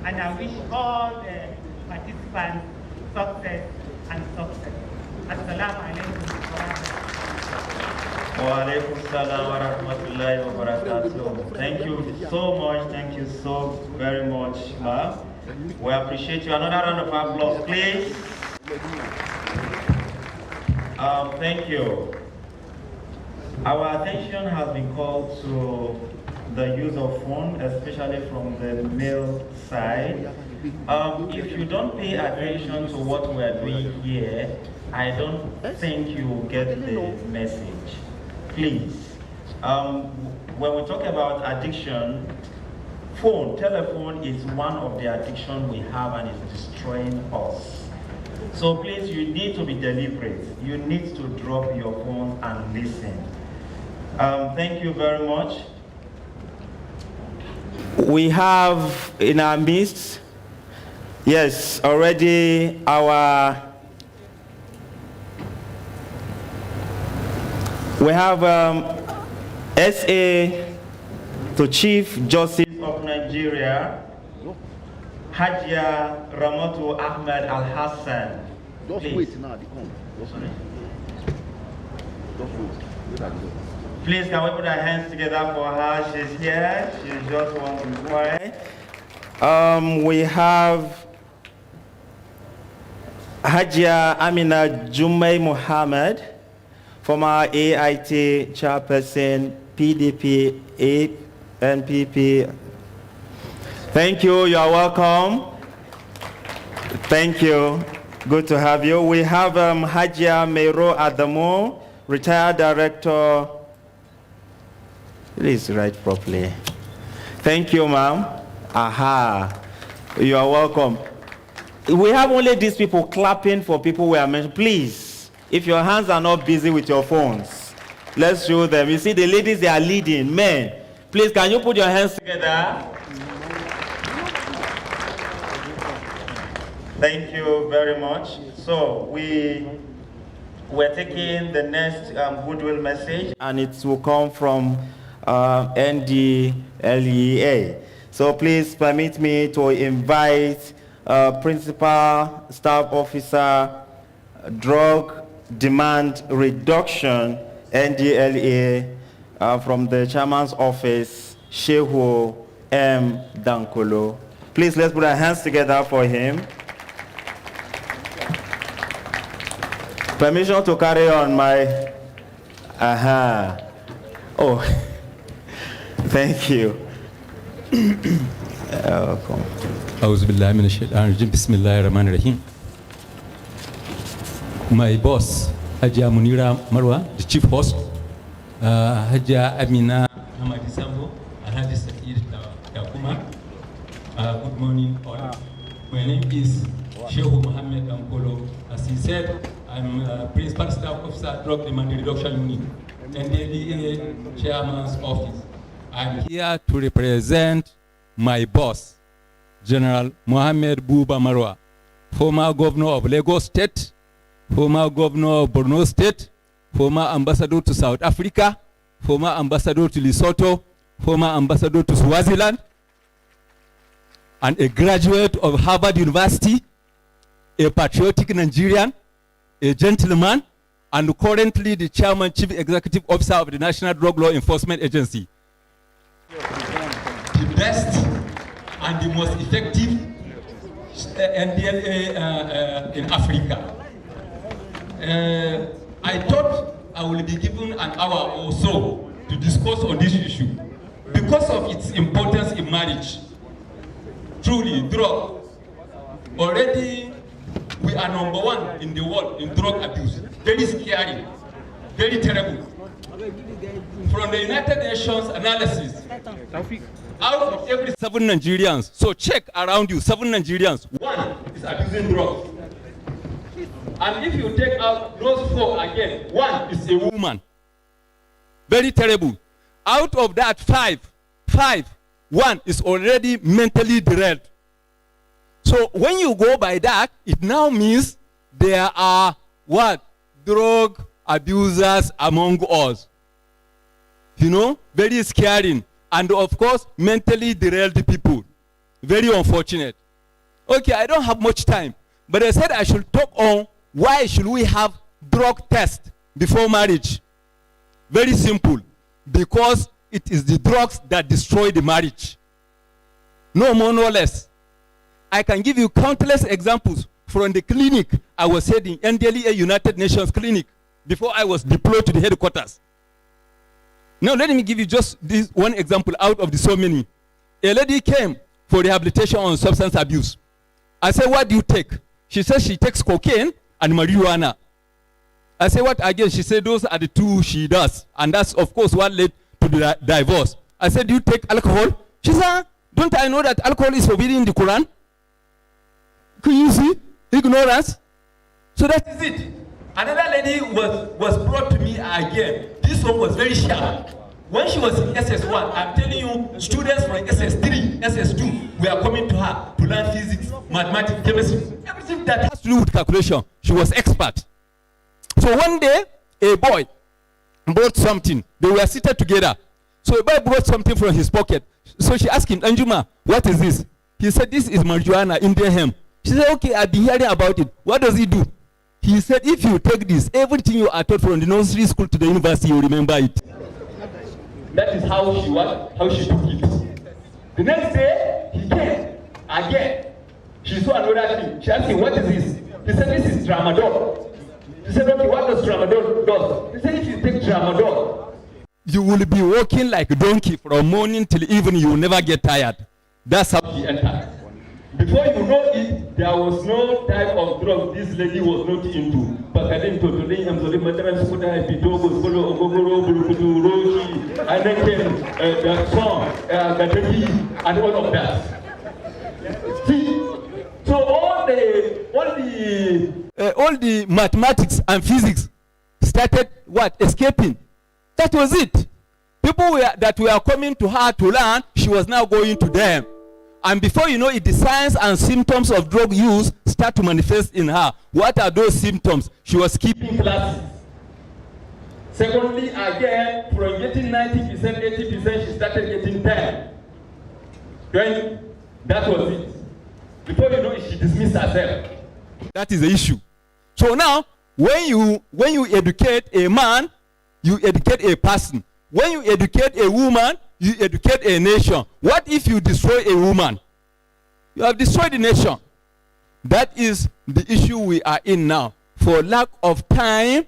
and I wish all the participants success and success. Assalamu alaikum. Wa alaikum salam wa rahmatullahi wa barakatuh. Thank you so much. Thank you so very much, ma'am. We appreciate you. Another round of applause, please. Thank you. Our attention has been called to the use of phone, especially from the male side. If you don't pay attention to what we are doing here, I don't think you will get the message. Please, when we talk about addiction, telephone is one of the addictions we have and is destroying us. So please, you need to be deliberate. You need to drop your phone and listen. Thank you very much. We have in our midst, yes, already we have SA to Chief Justice of Nigeria, Hajia Ramatu Ahmed Al-Hassan. Just wait now, they come. Just wait. Please, can we put our hands together for her? She's here. She's just one quiet. We have Hajia Amina Jumay Muhammad, former AIT chairperson, PDP, NPP. Thank you. You are welcome. Thank you. Good to have you. We have Hajia Meiro Adamo, retired director. Please write properly. Thank you, ma'am. Aha. You are welcome. We have only these people clapping for people we are mentioning. Please, if your hands are not busy with your phones, let's show them. You see, the ladies, they are leading. Men, please, can you put your hands together? Thank you very much. So we're taking the next goodwill message, and it will come from NDLEA. So please permit me to invite Principal Staff Officer, Drug Demand Reduction, NDLEA, from the Chairman's Office, Shehu M. Dankolo. Please, let's put our hands together for him. Permission to carry on my, oh, thank you. Welcome. My boss, Haja Munira Marwa, the chief host, Haja Amina Hamadisambo, and Haji Sakir Yakuma. Good morning, all. My name is Shehu Mohammed Ampolo. As he said, I'm Principal Staff Officer, Drug Demand Reduction Unit, NDLEA Chairman's Office. I'm here to represent my boss, General Mohammed Buba Marwa, former governor of Lagos State, former governor of Borno State, former ambassador to South Africa, former ambassador to Lesotho, former ambassador to Swaziland, and a graduate of Harvard University, a patriotic Nigerian, a gentleman, and currently the chairman, chief executive officer of the National Drug Law Enforcement Agency. The best and the most effective NDLA in Africa. I thought I will be given an hour or so to discuss on this issue because of its importance in marriage. Truly, drug. Already, we are #1 in the world in drug abuse. Very scary, very terrible. From the United Nations analysis, out of every 7 Nigerians, so check around you, 7 Nigerians, 1 is abusing drugs. And if you take out those 4 again, 1 is a woman. Very terrible. Out of that 1 is already mentally derailed. So when you go by that, it now means there are what? Drug abusers among us. You know, very scary. And of course, mentally derailed people. Very unfortunate. Okay, I don't have much time, but I said I should talk on why should we have drug test before marriage. Very simple. Because it is the drugs that destroy the marriage. No more, no less. I can give you countless examples from the clinic I was heading, NDLEA United Nations Clinic, before I was deployed to the headquarters. Now let me give you just this one example out of the so many. A lady came for rehabilitation on substance abuse. I said, what do you take? She said she takes cocaine and marijuana. I said, what again? She said those are the 2 she does. And that's of course what led to the divorce. I said, do you take alcohol? She said, don't I know that alcohol is forbidden in the Quran? Can you see? Ignorance. So that is it. Another lady was brought to me again. This one was very sharp. When she was in SS1, I'm telling you, students from SS3, SS2 were coming to her to learn physics, mathematics, chemistry, everything that has to do with calculation. She was expert. So one day, a boy brought something. They were seated together. So a boy brought something from his pocket. So she asked him, Anjuma, what is this? He said, this is marijuana, Indian hemp. She said, okay, I've been hearing about it. What does it do? He said, if you take this, everything you are taught from the nursery school to the university, you remember it. That is how she took it. The next day, he came again. She saw another thing. She asked him, what is this? He said, this is tramadol. He said, okay, what does tramadol do? He said, if you take tramadol, you will be walking like a donkey from morning till evening. You will never get tired. That's how she entered. Before you know it, there was no type of drug this lady was not into. And then came the song, and all of that. See, so all the mathematics and physics started what? Escaping. That was it. People that were coming to her to learn, she was now going to them. And before you know it, the signs and symptoms of drug use start to manifest in her. What are those symptoms? She was skipping classes. Secondly, again, from getting 90%, 80%, she started getting 10. 20. That was it. Before you know it, she dismissed herself. That is the issue. So now, when you educate a man, you educate a person. When you educate a woman, you educate a nation. What if you destroy a woman? You have destroyed the nation. That is the issue we are in now. For lack of time,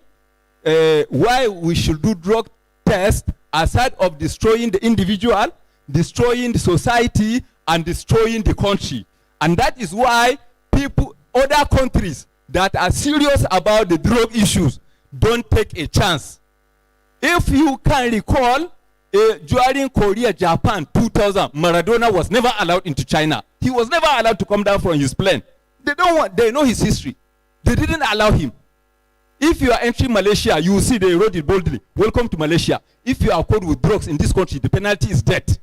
why we should do drug tests aside of destroying the individual, destroying the society, and destroying the country. And that is why people, other countries that are serious about the drug issues, don't take a chance. If you can recall, during Korea, Japan, 2000, Maradona was never allowed into China. He was never allowed to come down from his plane. They know his history. They didn't allow him. If you are entering Malaysia, you will see they wrote it boldly. Welcome to Malaysia. If you are caught with drugs in this country, the penalty is death.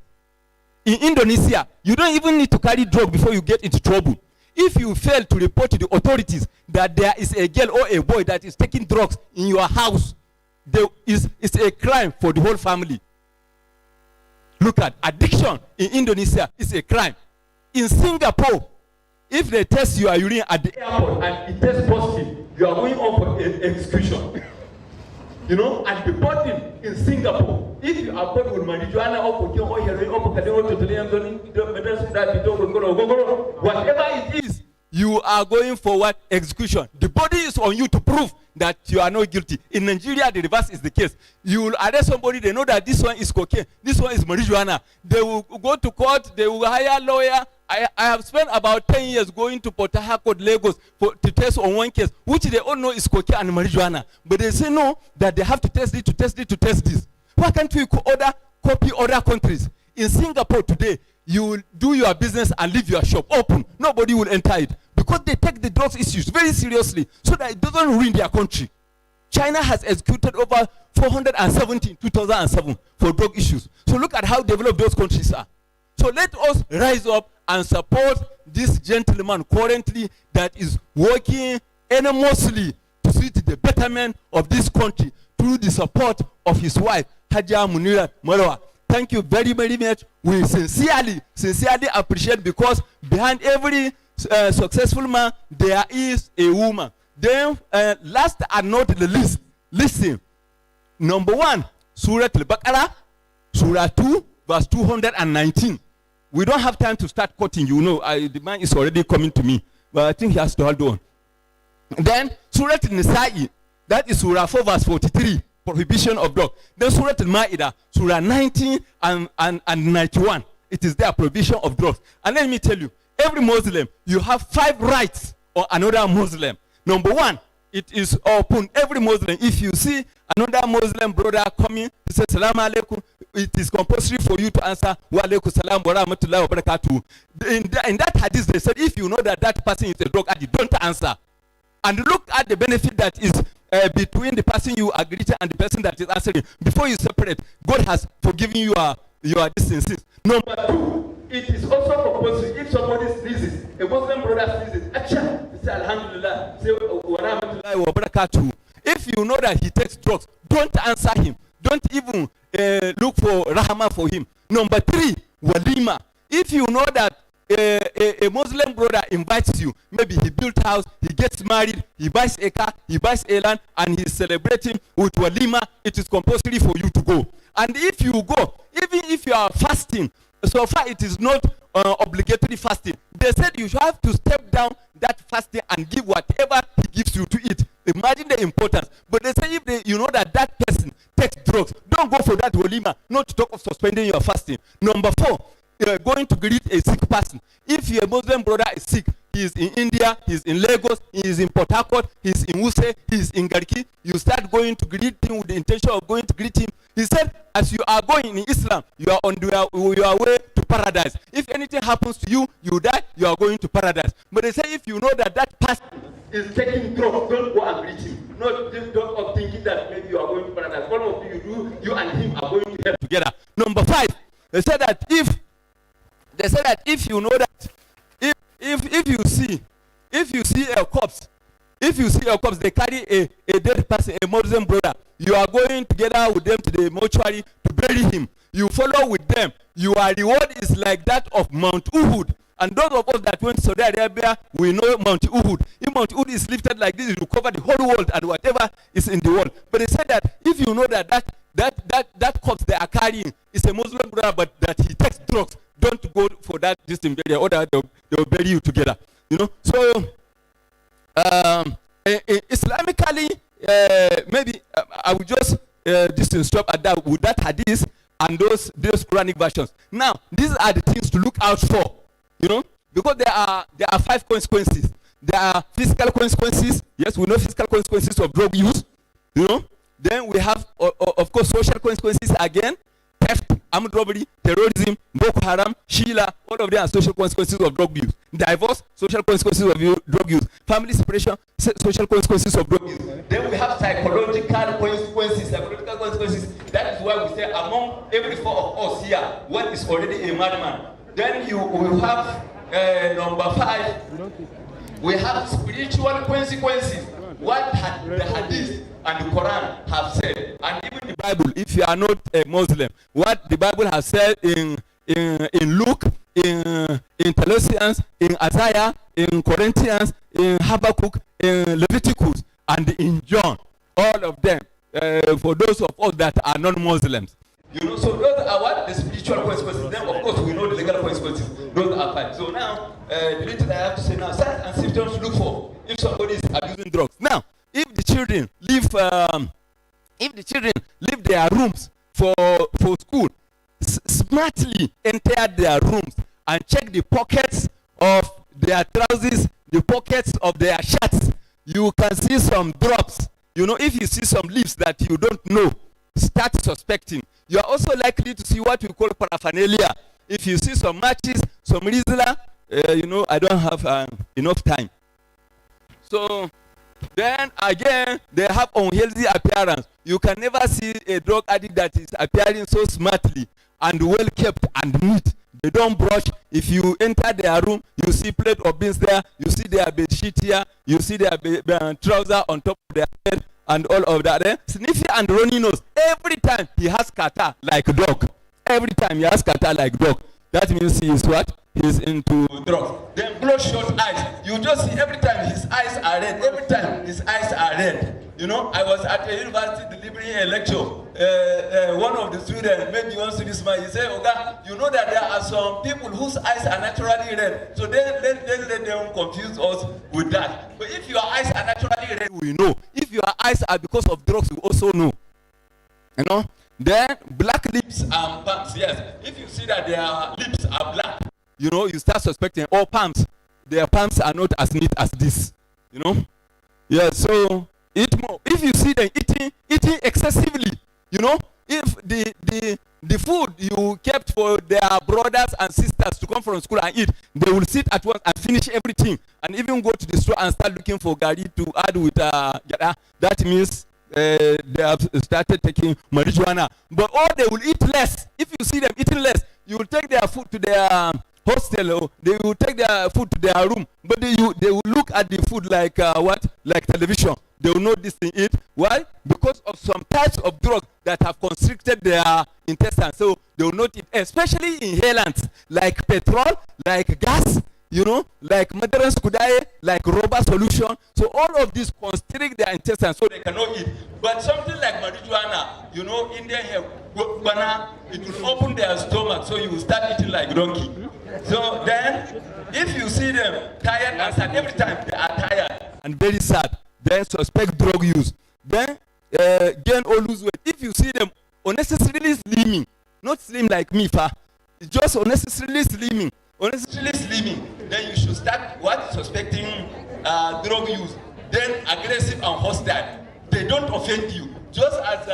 In Indonesia, you don't even need to carry drugs before you get into trouble. If you fail to report to the authorities that there is a girl or a boy that is taking drugs in your house, it's a crime for the whole family. Look at addiction in Indonesia is a crime. In Singapore, if they test your urine at the airport and it tests positive, you are going on for execution. You know, at the bottom in Singapore, if you are caught with marijuana or cocaine or heroin or whatever it is, you are going for what? Execution. The body is on you to prove that you are not guilty. In Nigeria, the reverse is the case. You will arrest somebody, they know that this one is cocaine, this one is marijuana. They will go to court, they will hire a lawyer. I have spent about 10 years going to Port Harcourt, Lagos to test on one case, which they all know is cocaine and marijuana. But they say no, that they have to test it, to test it, to test this. Why can't we copy other countries? In Singapore today, you will do your business and leave your shop open. Nobody will enter it. Because they take the drugs issues very seriously so that it doesn't ruin their country. China has executed over 470 in 2007 for drug issues. So look at how developed those countries are. So let us rise up and support this gentleman currently that is working enormously to see to the betterment of this country through the support of his wife, Hajia Munira Marawa. Thank you very, very much. We sincerely appreciate, because behind every successful man, there is a woman. Then, last and not the least, listen. Number 1, Surah Al-Baqarah, Surah 2, verse 219. We don't have time to start quoting, you know. The man is already coming to me, but I think he has to hold on. Then, Surah Al-Nisa'i, that is Surah 4, verse 43, prohibition of drug. Then Surah Al-Ma'idah, Surah 19 and 91. It is their prohibition of drugs. And let me tell you, every Muslim, you have 5 rights on another Muslim. Number 1, it is upon every Muslim. If you see another Muslim brother coming, he says, Salaam alaikum, it is compulsory for you to answer, Wa alaikum salam wa rahmatullahi wa barakatuh. In that hadith, they said, if you know that that person is a drug addict, don't answer. And look at the benefit that is between the person you are greeting and the person that is answering. Before you separate, God has forgiven you your distances. Number 2, it is also compulsory. If somebody sneezes, a Muslim brother sneezes, acha, say alhamdulillah, say wa rahmatullahi wa barakatuh. If you know that he takes drugs, don't answer him. Don't even look for rahmah for him. Number 3, walima. If you know that a Muslim brother invites you, maybe he built a house, he gets married, he buys a car, he buys a land, and he's celebrating with walima, it is compulsory for you to go. And if you go, even if you are fasting, so far it is not obligatory fasting. They said you should have to step down that fasting and give whatever he gives you to eat. Imagine the importance. But they say if you know that that person takes drugs, don't go for that walima, not to talk of suspending your fasting. Number 4, going to greet a sick person. If your Muslim brother is sick, he is in India, he is in Lagos, he is in Port Harcourt, he is in Wuse, he is in Garki, you start going to greet him with the intention of going to greet him. He said, as you are going in Islam, you are on your way to paradise. If anything happens to you, you die, you are going to paradise. But they say if you know that that person is taking drugs, don't go and greet him. Don't thinking that maybe you are going to paradise. One of you and him are going to hell together. Number 5, they said that if you know that if you see a corpse, they carry a dead person, a Muslim brother, you are going together with them to the mortuary to bury him. You follow with them. Your reward is like that of Mount Uhud. And those of us that went to Saudi Arabia, we know Mount Uhud. If Mount Uhud is lifted like this, it will cover the whole world and whatever is in the world. But they said that if you know that corpse they are carrying is a Muslim brother, but that he takes drugs, don't go for that distant burial, or that they will bury you together. You know, so Islamically, maybe I will just stop at that with that hadith and those Quranic versions. Now, these are the things to look out for, you know, because there are 5 consequences. There are physical consequences. Yes, we know physical consequences of drug use, you know. Then we have, of course, social consequences again. Theft, armed robbery, terrorism, Boko Haram, Sheila, all of them are social consequences of drug use. Divorce, social consequences of drug use. Family separation, social consequences of drug use. Then we have psychological consequences. That is why we say among every 4 of us here, one is already a madman. Then you will have number 5. We have spiritual consequences. What the hadith and the Quran have said, and even the Bible, if you are not a Muslim, what the Bible has said in Luke, in Colossians, in Isaiah, in Corinthians, in Habakkuk, in Leviticus, and in John, all of them, for those of us that are non-Muslims. You know, so those are what the spiritual consequences. Then, of course, we know the legal consequences. Those are fine. So now, the little I have to say now, signs and symptoms to look for if somebody is abusing drugs. Now, if the children leave their rooms for school, smartly enter their rooms and check the pockets of their trousers, the pockets of their shirts. You can see some drops. You know, if you see some leaves that you don't know, start suspecting. You are also likely to see what we call paraphernalia. If you see some matches, some Rizla, you know, I don't have enough time. So then again, they have unhealthy appearance. You can never see a drug addict that is appearing so smartly and well kept and neat. They don't brush. If you enter their room, you see plate of beans there, you see their bed sheet here, you see their trouser on top of their head, and all of that. Sniffy and runny nose. Every time he has kata like dog. Every time he has kata like dog. That means he is what? He's into drugs. Then bloodshot eyes. You just see every time his eyes are red. Every time his eyes are red. You know, I was at a university delivering a lecture. One of the students, maybe one student smile, he said, Oga, you know that there are some people whose eyes are naturally red. So then let them confuse us with that. But if your eyes are naturally red, we know. If your eyes are because of drugs, we also know. You know? Then black lips and palms, yes. If you see that their lips are black, you know, you start suspecting all palms. Their palms are not as neat as this. You know? Yeah, so eat more. If you see them eating excessively, you know, if the food you kept for their brothers and sisters to come from school and eat, they will sit at once and finish everything and even go to the store and start looking for gari to add with that means they have started taking marijuana. But or they will eat less. If you see them eating less, you will take their food to their hostel, or they will take their food to their room. But they will look at the food like what? Like television. They will know this thing eat. Why? Because of some types of drugs that have constricted their intestines. So they will not eat, especially inhalants like petrol, like gas, you know, like Madaran Skudaye, like rubber solution. So all of these constrict their intestines so they cannot eat. But something like marijuana, you know, Indian hair, it will open their stomach, so you will start eating like donkey. So then, if you see them tired and sad, every time they are tired and very sad, then suspect drug use. Then gain or lose weight. If you see them unnecessarily slimming, not slim like me, just unnecessarily slimming, then you should start what? Suspecting drug use. Then aggressive and hostile. They don't offend you. Just as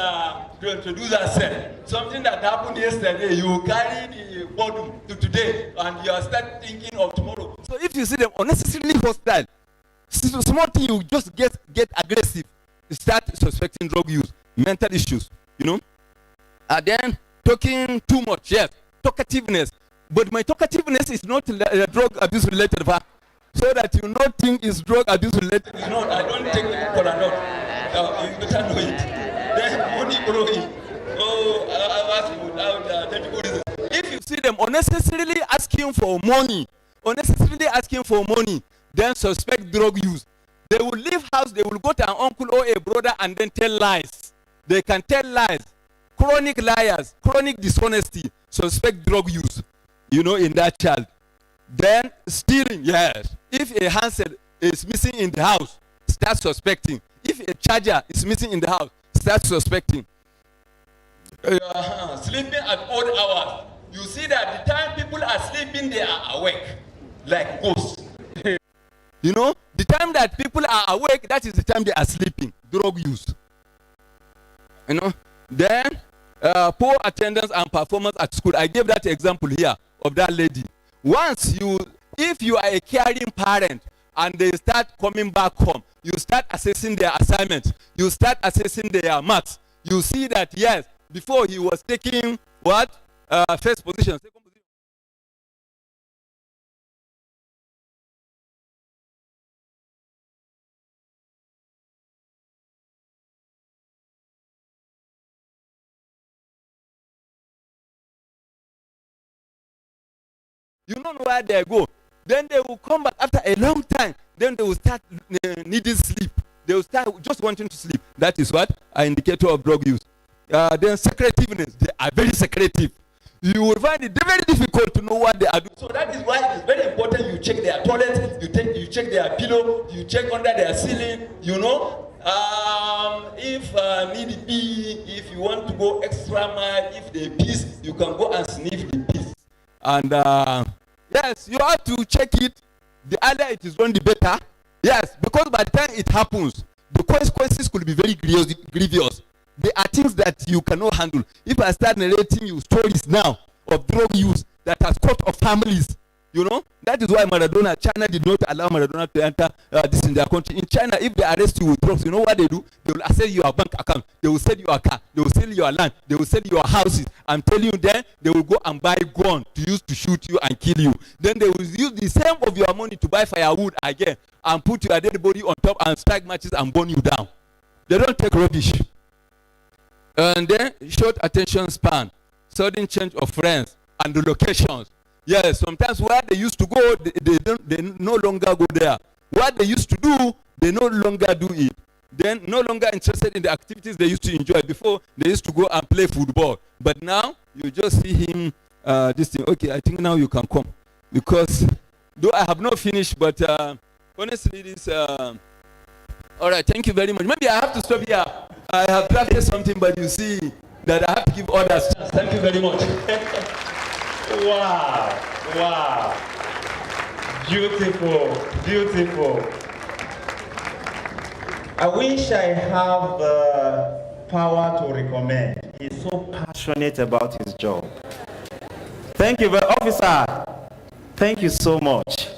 the introducer said, something that happened yesterday, you carry the burden to today and you are start thinking of tomorrow. So if you see them unnecessarily hostile, small thing, you just get aggressive, you start suspecting drug use, mental issues, you know. And then talking too much, yes, talkativeness. But my talkativeness is not drug abuse related, so that you not think it's drug abuse related. It's not. I don't take cola nut. You better know it. Then money borrowing. Oh, I ask you without technical reasons. If you see them unnecessarily asking for money, then suspect drug use. They will leave house, they will go to an uncle or a brother and then tell lies. They can tell lies. Chronic liars, chronic dishonesty, suspect drug use, in that child. Then stealing, yes. If a handset is missing in the house, start suspecting. If a charger is missing in the house, start suspecting. Sleeping at odd hours. You see that the time people are sleeping, they are awake, like ghosts. The time that people are awake, that is the time they are sleeping. Drug use. Then poor attendance and performance at school. I gave that example here of that lady. If you are a caring parent and they start coming back home, you start assessing their assignments, you start assessing their marks. You see that, yes, before he was taking what? First position, second position. You don't know where they go. Then they will come back after a long time. Then they will start needing sleep. They will start just wanting to sleep. That is what? An indicator of drug use. Then secretiveness. They are very secretive. You will find it very difficult to know what they are doing. So that is why it's very important you check their toilet, you check their pillow, you check under their ceiling, if need be, if you want to go extra mile, if they piss, you can go and sniff the piss. And yes, you have to check it. The earlier it is done, the better. Yes, because by the time it happens, the consequences could be very grievous. There are things that you cannot handle. If I start narrating you stories now of drug use that has cut off families, that is why China did not allow Maradona to enter this in their country. In China, if they arrest you with drugs, you know what they do? They will access your bank account. They will sell your car. They will sell your land. They will sell your houses. I'm telling you, then they will go and buy gun to use to shoot you and kill you. Then they will use the same of your money to buy firewood again and put your dead body on top and strike matches and burn you down. They don't take rubbish. And then short attention span, sudden change of friends and the locations. Yes, sometimes where they used to go, they no longer go there. What they used to do, they no longer do it. Then no longer interested in the activities they used to enjoy. Before, they used to go and play football. But now, you just see him, this thing. Okay, I think now you can come. Because, though I have not finished, but honestly, this... all right, thank you very much. Maybe I have to stop here. I have drafted something, but you see that I have to give others. Thank you very much. Wow. Beautiful. I wish I have the power to recommend. He's so passionate about his job. Thank you, officer. Thank you so much.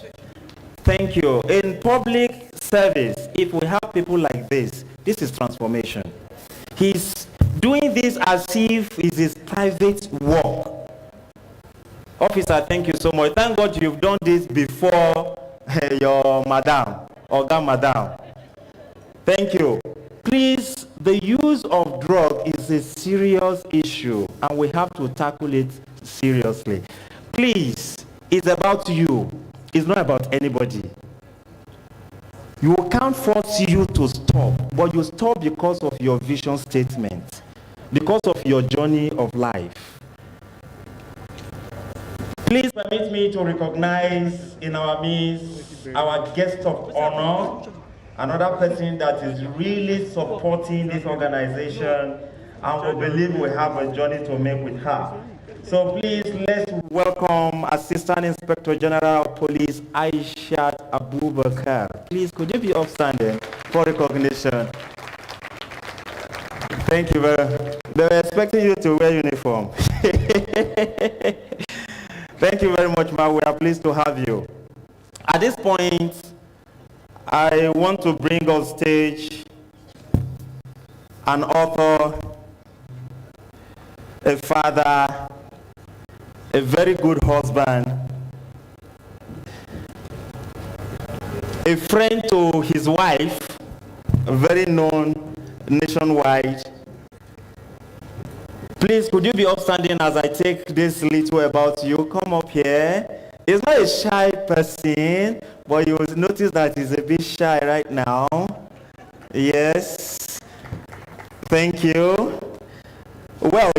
Thank you. In public service, if we have people like this is transformation. He's doing this as if it's his private work. Officer, thank you so much. Thank God you've done this before your madam, Oga Madam. Thank you. Please, the use of drug is a serious issue and we have to tackle it seriously. Please, it's about you. It's not about anybody. You can't force you to stop, but you stop because of your vision statement, because of your journey of life. Please permit me to recognize in our midst our guest of honor, another person that is really supporting this organization and we believe we have a journey to make with her. So please, let's welcome Assistant Inspector General of Police Aishat Abubakar. Please, could you be upstanding for recognition? Thank you very much. They were expecting you to wear uniform. Thank you very much, Ma. We are pleased to have you. At this point, I want to bring on stage an author, a father, a very good husband, a friend to his wife, very known nationwide. Please, could you be upstanding as I take this little about you? Come up here. He's not a shy person, but you will notice that he's a bit shy right now. Yes. Thank you. Well,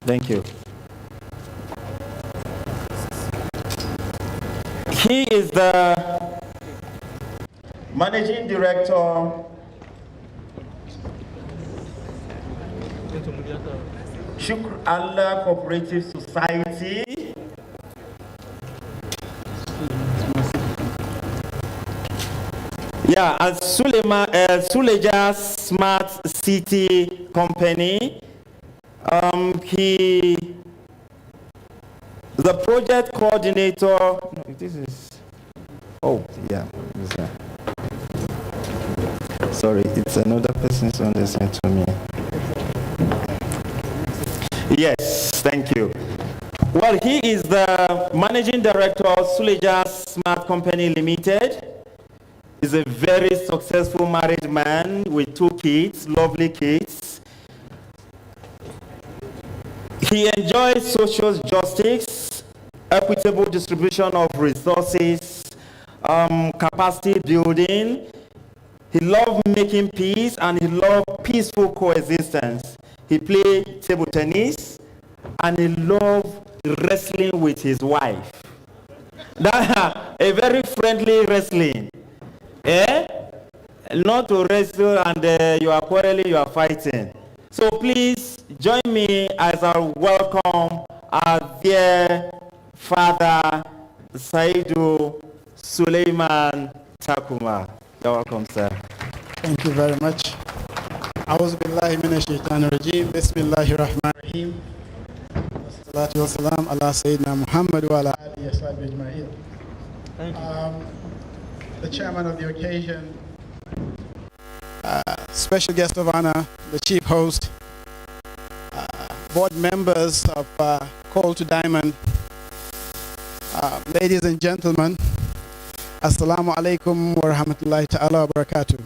thank you. He is the Managing Director, Shukr Allah Cooperative Society. Yeah, and Suleja Smart City Company. He, the project coordinator. No, this is. Oh, yeah. Sorry, it's another person's on the side to me. Yes, thank you. Well, he is the managing director of Suleja Smart Company Limited. He's a very successful married man with 2 kids, lovely kids. He enjoys social justice, equitable distribution of resources, capacity building. He loves making peace and he loves peaceful coexistence. He plays table tennis and he loves wrestling with his wife. That a very friendly wrestling. Not to wrestle and you are quarreling, you are fighting. So please join me as I welcome our dear father, Saidu Suleiman Takuma. You're welcome, sir. Thank you very much. A'udhu billahi minash shaitanir rajim. Bismillahir rahmanir rahim. Wassalatu wassalam ala Sayyidina Muhammad wa ala alihi wa sahbihi ajma'in. Thank you. The chairman of the occasion, special guest of honor, the chief host, board members of Coal to Diamond, ladies and gentlemen, Assalamu alaikum wa rahmatullahi ta'ala wa barakatuh.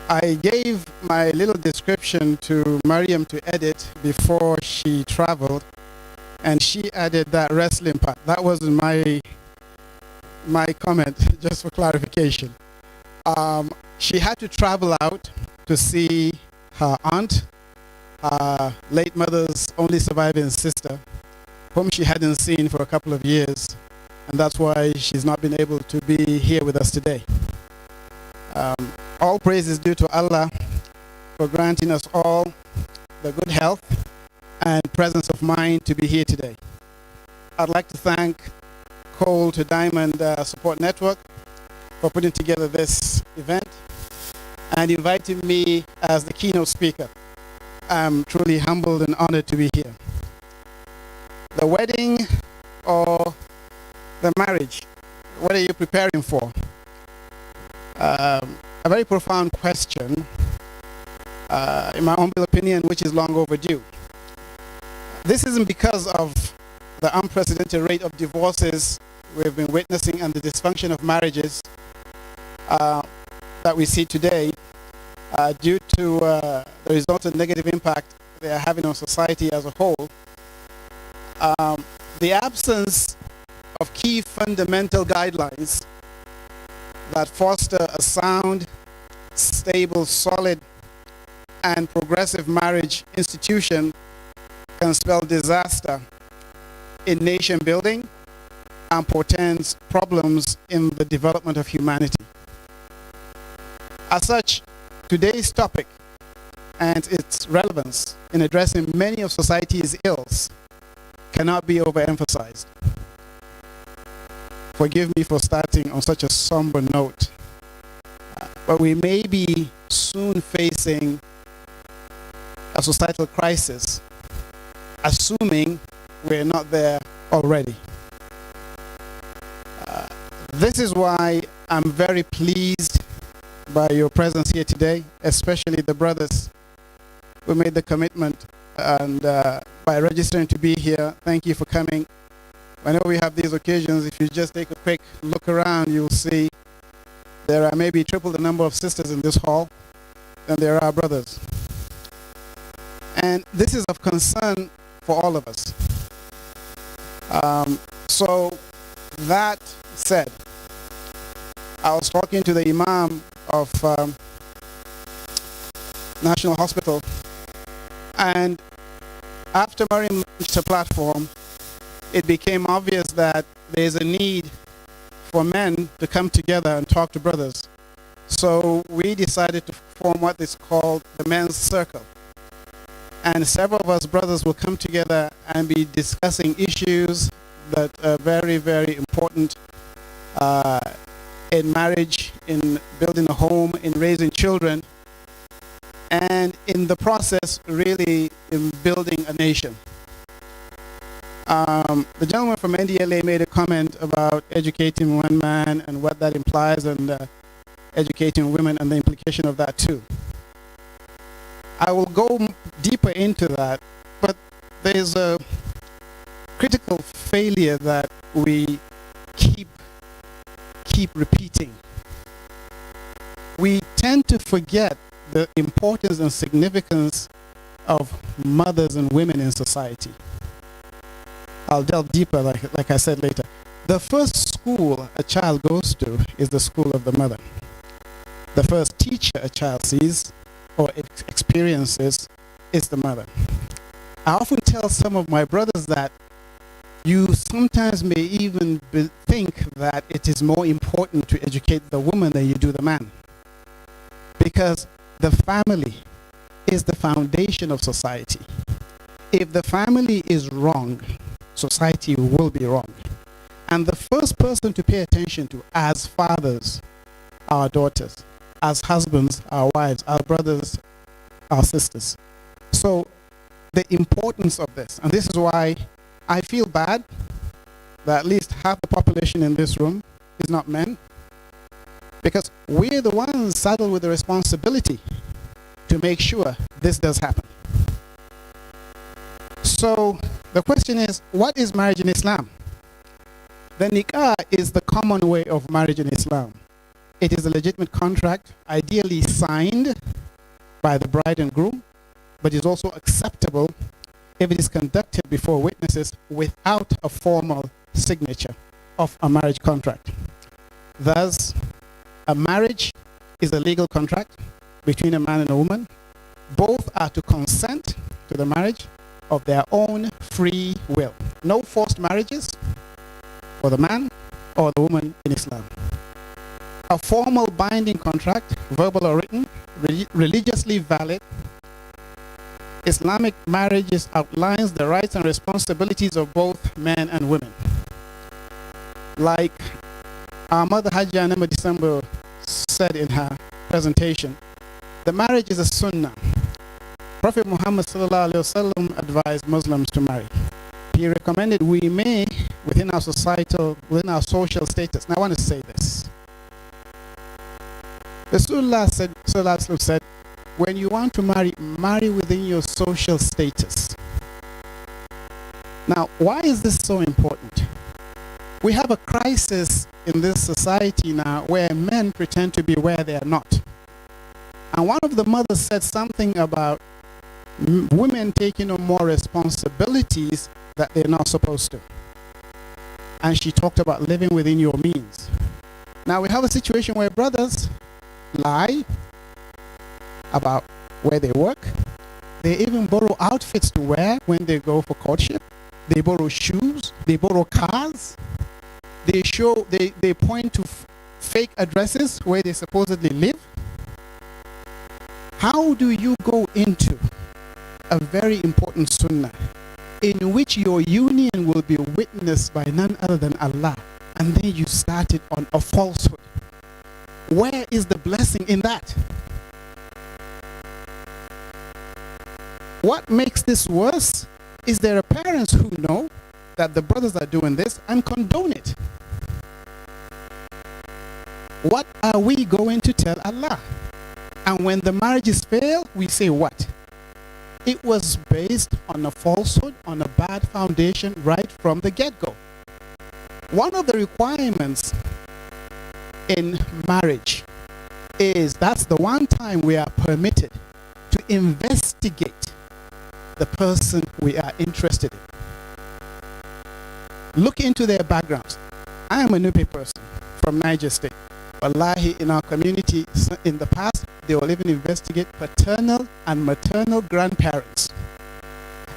I gave my little description to Mariam to edit before she traveled, and she added that wrestling part. That wasn't my comment, just for clarification. She had to travel out to see her aunt, her late mother's only surviving sister, whom she hadn't seen for a couple of years, and that's why she's not been able to be here with us today. All praise is due to Allah for granting us all the good health and presence of mind to be here today. I'd like to thank Coal to Diamond Support Network for putting together this event and inviting me as the keynote speaker. I'm truly humbled and honored to be here. The wedding or the marriage, what are you preparing for? A very profound question, in my humble opinion, which is long overdue. This isn't because of the unprecedented rate of divorces we've been witnessing and the dysfunction of marriages that we see today due to the resultant negative impact they are having on society as a whole. The absence of key fundamental guidelines that foster a sound, stable, solid, and progressive marriage institution can spell disaster in nation building and portends problems in the development of humanity. As such, today's topic and its relevance in addressing many of society's ills cannot be overemphasized. Forgive me for starting on such a somber note, but we may be soon facing a societal crisis, assuming we're not there already. This is why I'm very pleased by your presence here today, especially the brothers who made the commitment and by registering to be here. Thank you for coming. Whenever we have these occasions, if you just take a quick look around, you'll see there are maybe triple the number of sisters in this hall than there are brothers. And this is of concern for all of us. So that said, I was talking to the Imam of National Hospital, and after Mariam launched a platform, it became obvious that there's a need for men to come together and talk to brothers. So we decided to form what is called the Men's Circle. And several of us brothers will come together and be discussing issues that are very, very important in marriage, in building a home, in raising children, and in the process, really, in building a nation. The gentleman from NDLA made a comment about educating one man and what that implies, and educating women and the implication of that too. I will go deeper into that, but there's a critical failure that we keep repeating. We tend to forget the importance and significance of mothers and women in society. I'll delve deeper, like I said later. The first school a child goes to is the school of the mother. The first teacher a child sees or experiences is the mother. I often tell some of my brothers that you sometimes may even think that it is more important to educate the woman than you do the man, because the family is the foundation of society. If the family is wrong, society will be wrong. And the first person to pay attention to as fathers, our daughters, as husbands, our wives, our brothers, our sisters. So the importance of this, and this is why I feel bad that at least half the population in this room is not men, because we're the ones saddled with the responsibility to make sure this does happen. So the question is, what is marriage in Islam? The nikah is the common way of marriage in Islam. It is a legitimate contract, ideally signed by the bride and groom, but is also acceptable if it is conducted before witnesses without a formal signature of a marriage contract. Thus, a marriage is a legal contract between a man and a woman. Both are to consent to the marriage of their own free will. No forced marriages for the man or the woman in Islam. A formal binding contract, verbal or written, religiously valid. Islamic marriages outlines the rights and responsibilities of both men and women. Like our mother Hajjah Nama December said in her presentation, the marriage is a sunnah. Prophet Muhammad sallallahu alaihi wasallam advised Muslims to marry. He recommended we may, within our social status. Now I want to say this. Rasulullah said, sallallahu alaihi wasallam said, when you want to marry, marry within your social status. Now, why is this so important? We have a crisis in this society now where men pretend to be where they are not. And one of the mothers said something about women taking on more responsibilities that they're not supposed to. And she talked about living within your means. Now we have a situation where brothers lie about where they work. They even borrow outfits to wear when they go for courtship. They borrow shoes. They borrow cars. They point to fake addresses where they supposedly live. How do you go into a very important sunnah in which your union will be witnessed by none other than Allah, and then you started on a falsehood? Where is the blessing in that? What makes this worse is there are parents who know that the brothers are doing this and condone it. What are we going to tell Allah? And when the marriages fail, we say what? It was based on a falsehood, on a bad foundation right from the get-go. One of the requirements in marriage is that's the one time we are permitted to investigate the person we are interested in. Look into their backgrounds. I am a Nupe person from Niger State. Wallahi, in our community in the past, they will even investigate paternal and maternal grandparents.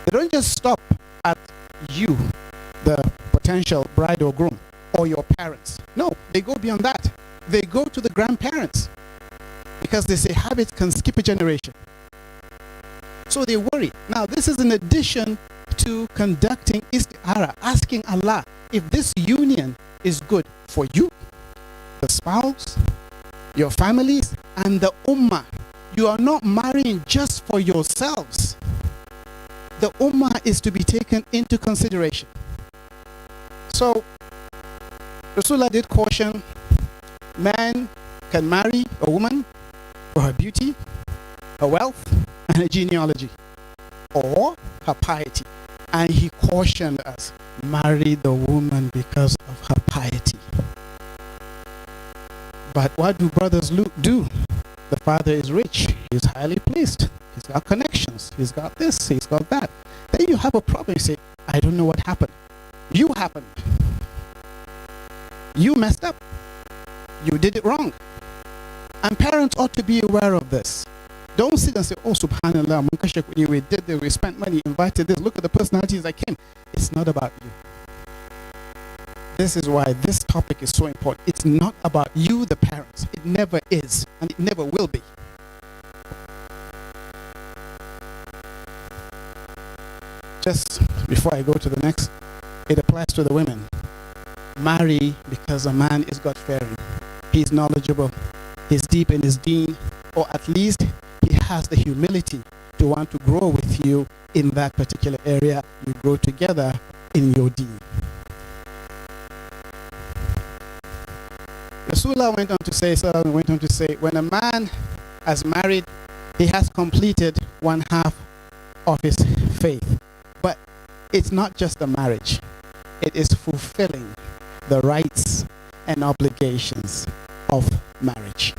They don't just stop at you, the potential bride or groom, or your parents. No, they go beyond that. They go to the grandparents because they say habits can skip a generation. So they worry. Now, this is in addition to conducting istikhara, asking Allah if this union is good for you, the spouse, your families, and the ummah. You are not marrying just for yourselves. The ummah is to be taken into consideration. So, Rasulullah did caution, man can marry a woman for her beauty, her wealth, and her genealogy, or her piety. And he cautioned us, marry the woman because of her piety. But what do brothers do? The father is rich, he's highly placed, he's got connections, he's got this, he's got that. Then you have a problem, you say, I don't know what happened. You happened. You messed up. You did it wrong. And parents ought to be aware of this. Don't sit and say, oh, subhanallah, we did this, we spent money, invited this, look at the personalities that came. It's not about you. This is why this topic is so important. It's not about you, the parents. It never is, and it never will be. Just before I go to the next, it applies to the women. Marry because a man is God-fearing. He's knowledgeable. He's deep in his deen, or at least he has the humility to want to grow with you in that particular area. You grow together in your deen. Rasulullah went on to say, when a man has married, he has completed one half of his faith. But it's not just the marriage. It is fulfilling the rights and obligations of marriage.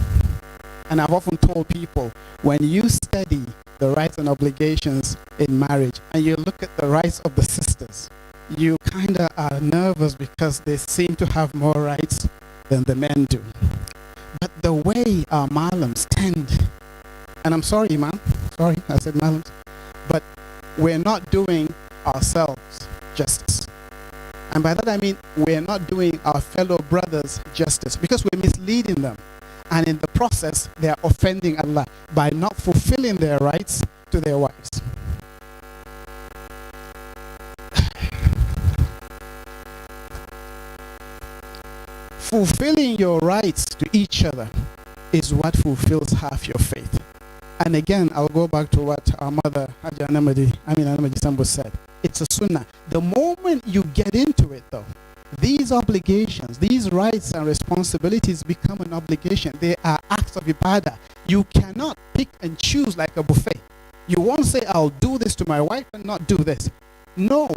And I've often told people, when you study the rights and obligations in marriage, and you look at the rights of the sisters, you kind of are nervous because they seem to have more rights than the men do. But the way our malams tend, and I'm sorry, Imam, sorry, I said malams, but we're not doing ourselves justice. And by that I mean we're not doing our fellow brothers justice because we're misleading them. And in the process, they are offending Allah by not fulfilling their rights to their wives. Fulfilling your rights to each other is what fulfills half your faith. And again, I'll go back to what our mother, Hajja Anamadi Sambo said. It's a sunnah. The moment you get into it, though, these obligations, these rights and responsibilities become an obligation. They are acts of ibadah. You cannot pick and choose like a buffet. You won't say, I'll do this to my wife and not do this. No.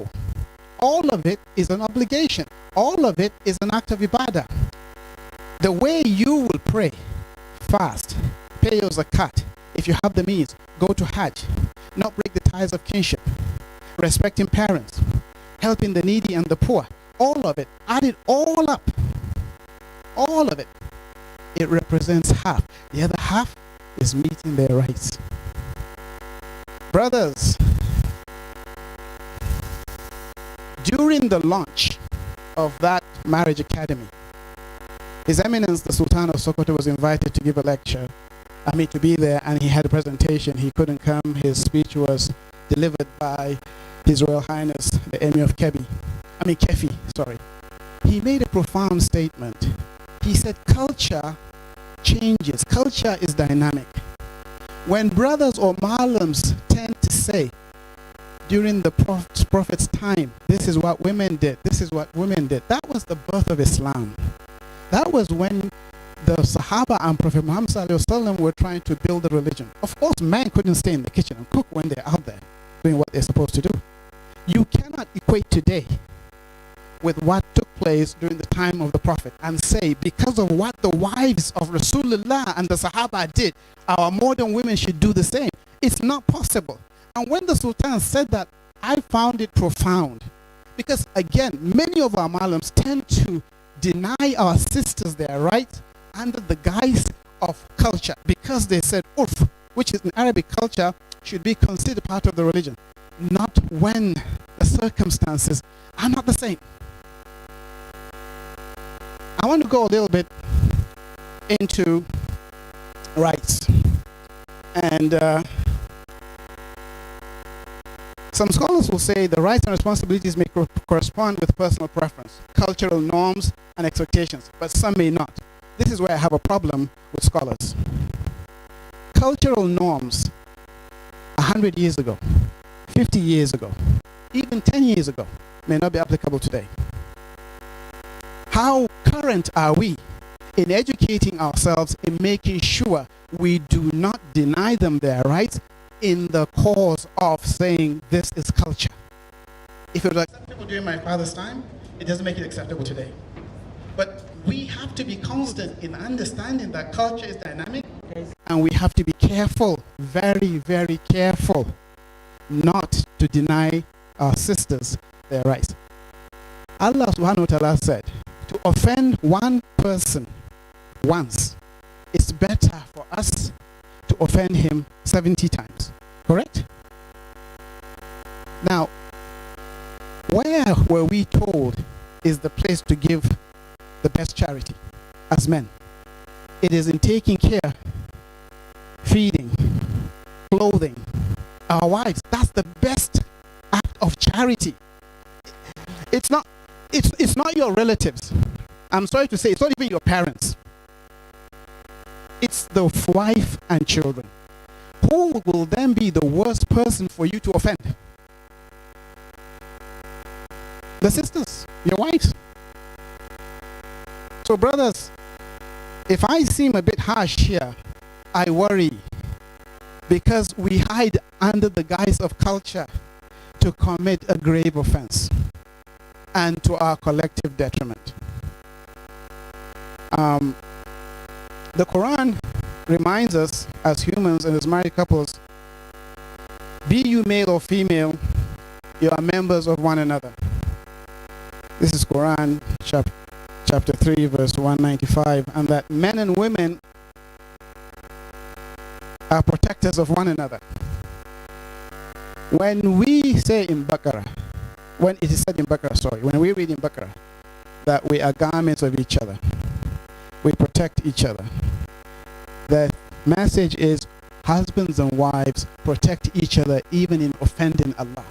All of it is an obligation. All of it is an act of ibadah. The way you will pray, fast, pay your zakat, if you have the means, go to Hajj, not break the ties of kinship, respecting parents, helping the needy and the poor, all of it, add it all up, all of it, it represents half. The other half is meeting their rights. Brothers, during the launch of that marriage academy, His Eminence, the Sultan of Sokoto, was invited to give a lecture. To be there, and he had a presentation. He couldn't come. His speech was delivered by His Royal Highness, the Emir of Kefi, sorry. He made a profound statement. He said, culture changes. Culture is dynamic. When brothers or malams tend to say, during the Prophet's time, this is what women did, this is what women did, that was the birth of Islam. That was when the Sahaba and Prophet Muhammad Sallallahu Alaihi Wasallam were trying to build a religion. Of course, men couldn't stay in the kitchen and cook when they're out there doing what they're supposed to do. You cannot equate today with what took place during the time of the Prophet and say, because of what the wives of Rasulullah and the Sahaba did, our modern women should do the same. It's not possible. And when the Sultan said that, I found it profound. Because again, many of our Muslims tend to deny our sisters their rights under the guise of culture, because they said urf, which is in Arabic culture, should be considered part of the religion. Not when the circumstances are not the same. I want to go a little bit into rights. And some scholars will say the rights and responsibilities may correspond with personal preference, cultural norms, and expectations, but some may not. This is where I have a problem with scholars. Cultural norms 100 years ago, 50 years ago, even 10 years ago may not be applicable today. How current are we in educating ourselves in making sure we do not deny them their rights in the cause of saying this is culture? If it was acceptable during my father's time, it doesn't make it acceptable today. But we have to be constant in understanding that culture is dynamic, and we have to be careful, very, very careful, not to deny our sisters their rights. Allah subhanahu wa ta'ala said, to offend one person once, it's better for us to offend him 70 times. Correct? Now, where were we told is the place to give the best charity as men? It is in taking care, feeding, clothing our wives. That's the best act of charity. It's not your relatives. I'm sorry to say, it's not even your parents. It's the wife and children. Who will then be the worst person for you to offend? The sisters, your wives. So brothers, if I seem a bit harsh here, I worry, because we hide under the guise of culture to commit a grave offense and to our collective detriment. The Quran reminds us as humans and as married couples, be you male or female, you are members of one another. This is Quran chapter 3 verse 195, and that men and women are protectors of one another. When we say in Baqarah, when it is said in Baqarah, when we read in Baqarah that we are garments of each other, we protect each other, the message is husbands and wives protect each other even in offending Allah.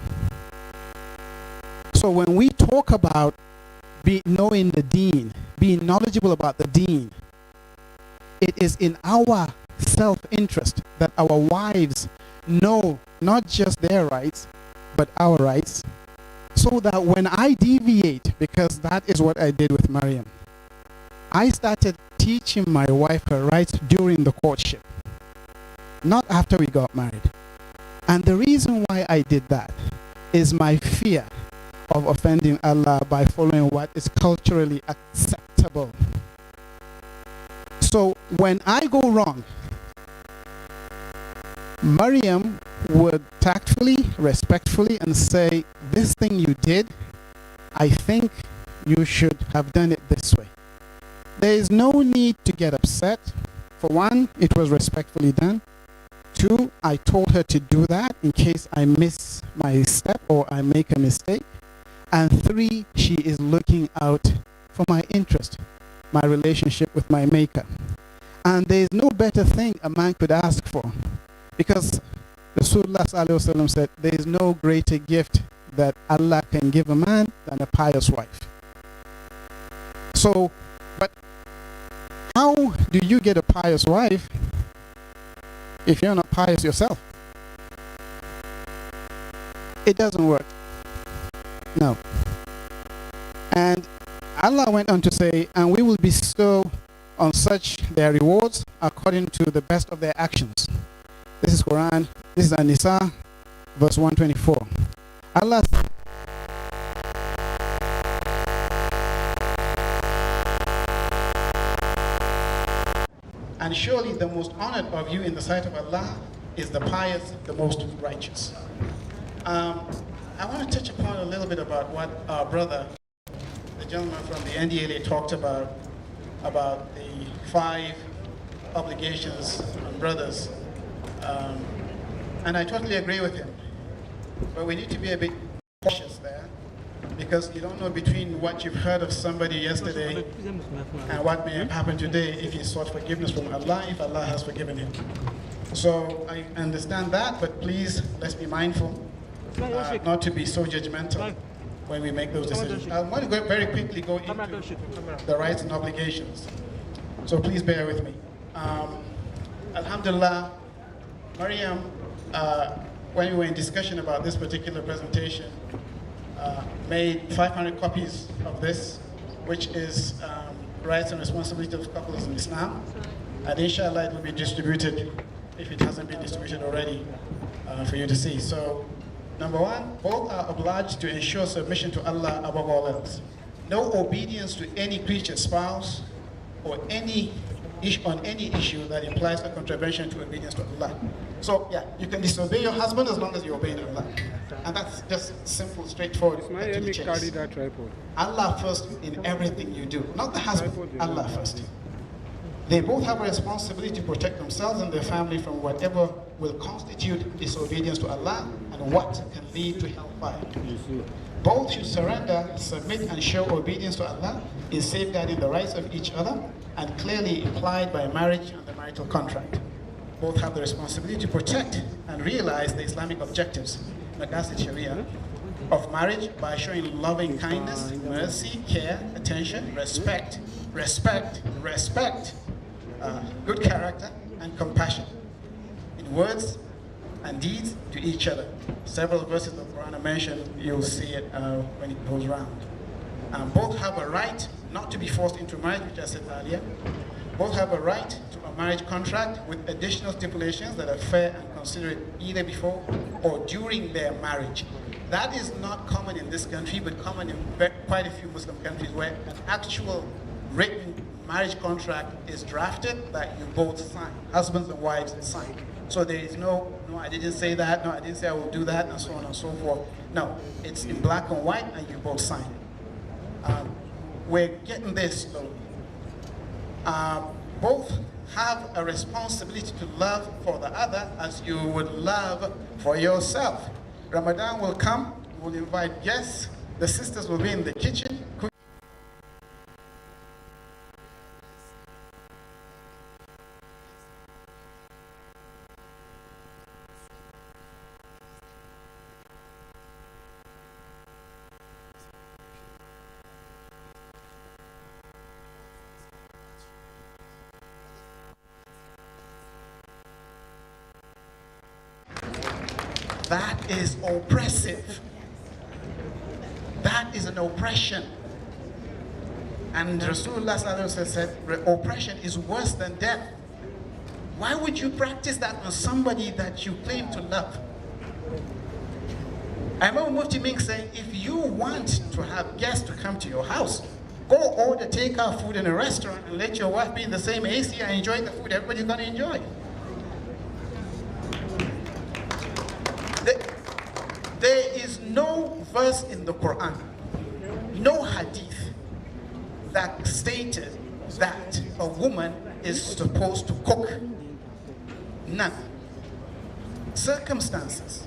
So when we talk about knowing the deen, being knowledgeable about the deen, it is in our self-interest that our wives know not just their rights, but our rights, so that when I deviate, because that is what I did with Maryam, I started teaching my wife her rights during the courtship, not after we got married. And the reason why I did that is my fear of offending Allah by following what is culturally acceptable. So when I go wrong, Maryam would tactfully, respectfully, and say, this thing you did, I think you should have done it this way. There is no need to get upset. For one, it was respectfully done. Two, I told her to do that in case I miss my step or I make a mistake. And three, she is looking out for my interest, my relationship with my maker. And there is no better thing a man could ask for, because Rasulullah said, there is no greater gift that Allah can give a man than a pious wife. So, but how do you get a pious wife if you're not pious yourself? It doesn't work. No. And Allah went on to say, and we will bestow on such their rewards according to the best of their actions. This is Quran, this is An-Nisa, verse 124. Allah and surely the most honored of you in the sight of Allah is the pious, the most righteous. I want to touch upon a little bit about what our brother, the gentleman from the NDLA, talked about the 5 obligations on brothers. And I totally agree with him. But we need to be a bit cautious there, because you don't know between what you've heard of somebody yesterday and what may have happened today if he sought forgiveness from Allah, if Allah has forgiven him. So I understand that, but please, let's be mindful not to be so judgmental when we make those decisions. I want to very quickly go into the rights and obligations. So please bear with me. Alhamdulillah, Maryam, when we were in discussion about this particular presentation, made 500 copies of this, which is rights and responsibilities of couples in Islam. And inshallah, it will be distributed, if it hasn't been distributed already, for you to see. So, number 1, both are obliged to ensure submission to Allah above all else. No obedience to any creature, spouse, or on any issue that implies a contravention to obedience to Allah. So, yeah, you can disobey your husband as long as you obey Allah. And that's just simple, straightforward. Allah first in everything you do, not the husband, Allah first. They both have a responsibility to protect themselves and their family from whatever will constitute disobedience to Allah and what can lead to hellfire. Both should surrender, submit, and show obedience to Allah in safeguarding the rights of each other, and clearly implied by marriage and the marital contract. Both have the responsibility to protect and realize the Islamic objectives, Maqasid Sharia, of marriage by showing loving kindness, mercy, care, attention, respect, good character, and compassion in words and deeds to each other. Several verses of the Quran are mentioned. You'll see it when it goes round. Both have a right not to be forced into marriage, which I said earlier. Both have a right to a marriage contract with additional stipulations that are fair and considerate either before or during their marriage. That is not common in this country, but common in quite a few Muslim countries, where an actual written marriage contract is drafted that you both sign, husbands and wives sign. So there is no, I didn't say that, no, I didn't say I will do that, and so on and so forth. No, it's in black and white, and you both sign it. We're getting there slowly. Both have a responsibility to love for the other as you would love for yourself. Ramadan will come, we'll invite guests, the sisters will be in the kitchen. That is oppressive. That is an oppression. And Rasulullah said, oppression is worse than death. Why would you practice that on somebody that you claim to love? I remember Mufti Ming saying, if you want to have guests to come to your house, go order takeout food in a restaurant and let your wife be in the same AC and enjoy the food everybody's going to enjoy. There is no verse in the Quran, no hadith that stated that a woman is supposed to cook. None. Circumstances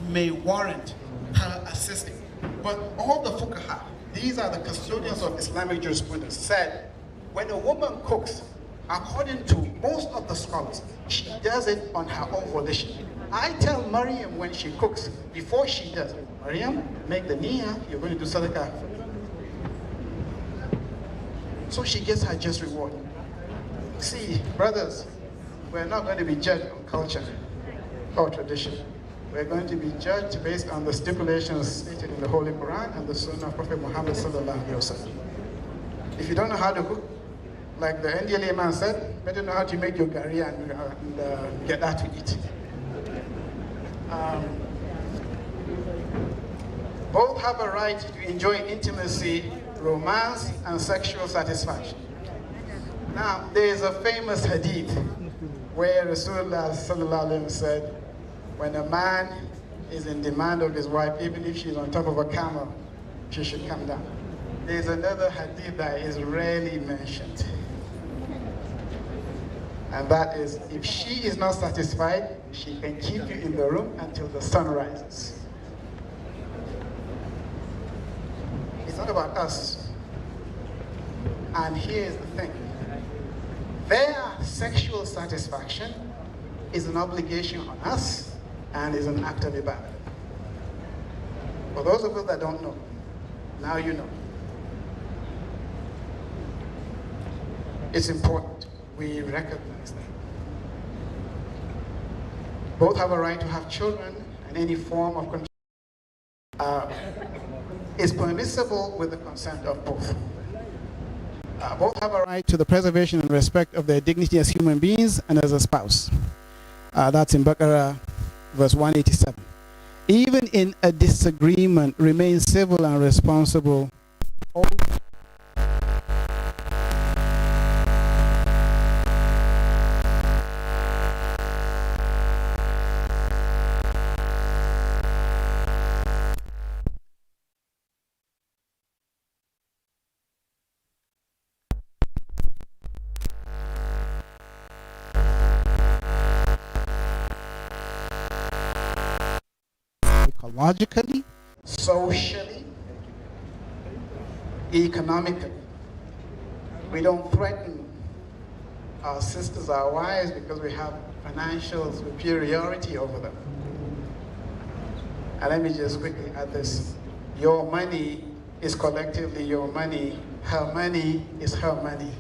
may warrant her assisting, but all the fuqaha, these are the custodians of Islamic jurisprudence, said when a woman cooks, according to most of the scholars, she does it on her own volition. I tell Maryam when she cooks, before she does, Maryam, make the niyyah, you're going to do sadaqah. So she gets her just reward. See, brothers, we're not going to be judged on culture or tradition. We're going to be judged based on the stipulations stated in the Holy Quran and the Sunnah of Prophet Muhammad sallallahu alaihi wasallam. If you don't know how to cook, like the NDLA man said, better know how to make your career and get that to eat. Both have a right to enjoy intimacy, romance, and sexual satisfaction. Now, there is a famous hadith where Rasulullah sallallahu alaihi wasallam said, when a man is in demand of his wife, even if she's on top of a camel, she should come down. There's another hadith that is rarely mentioned. And that is, if she is not satisfied, she can keep you in the room until the sun rises. It's not about us. And here's the thing. Their sexual satisfaction is an obligation on us and is an act of ibadah. For those of us that don't know, now you know. It's important we recognize that. Both have a right to have children, and any form of control is permissible with the consent of both. Both have a right to the preservation and respect of their dignity as human beings and as a spouse. That's in Baqarah, verse 187. Even in a disagreement, remain civil and responsible. Psychologically, socially, economically. We don't threaten our sisters, our wives, because we have financial superiority over them. And let me just quickly add this. Your money is collectively your money. Her money is her money.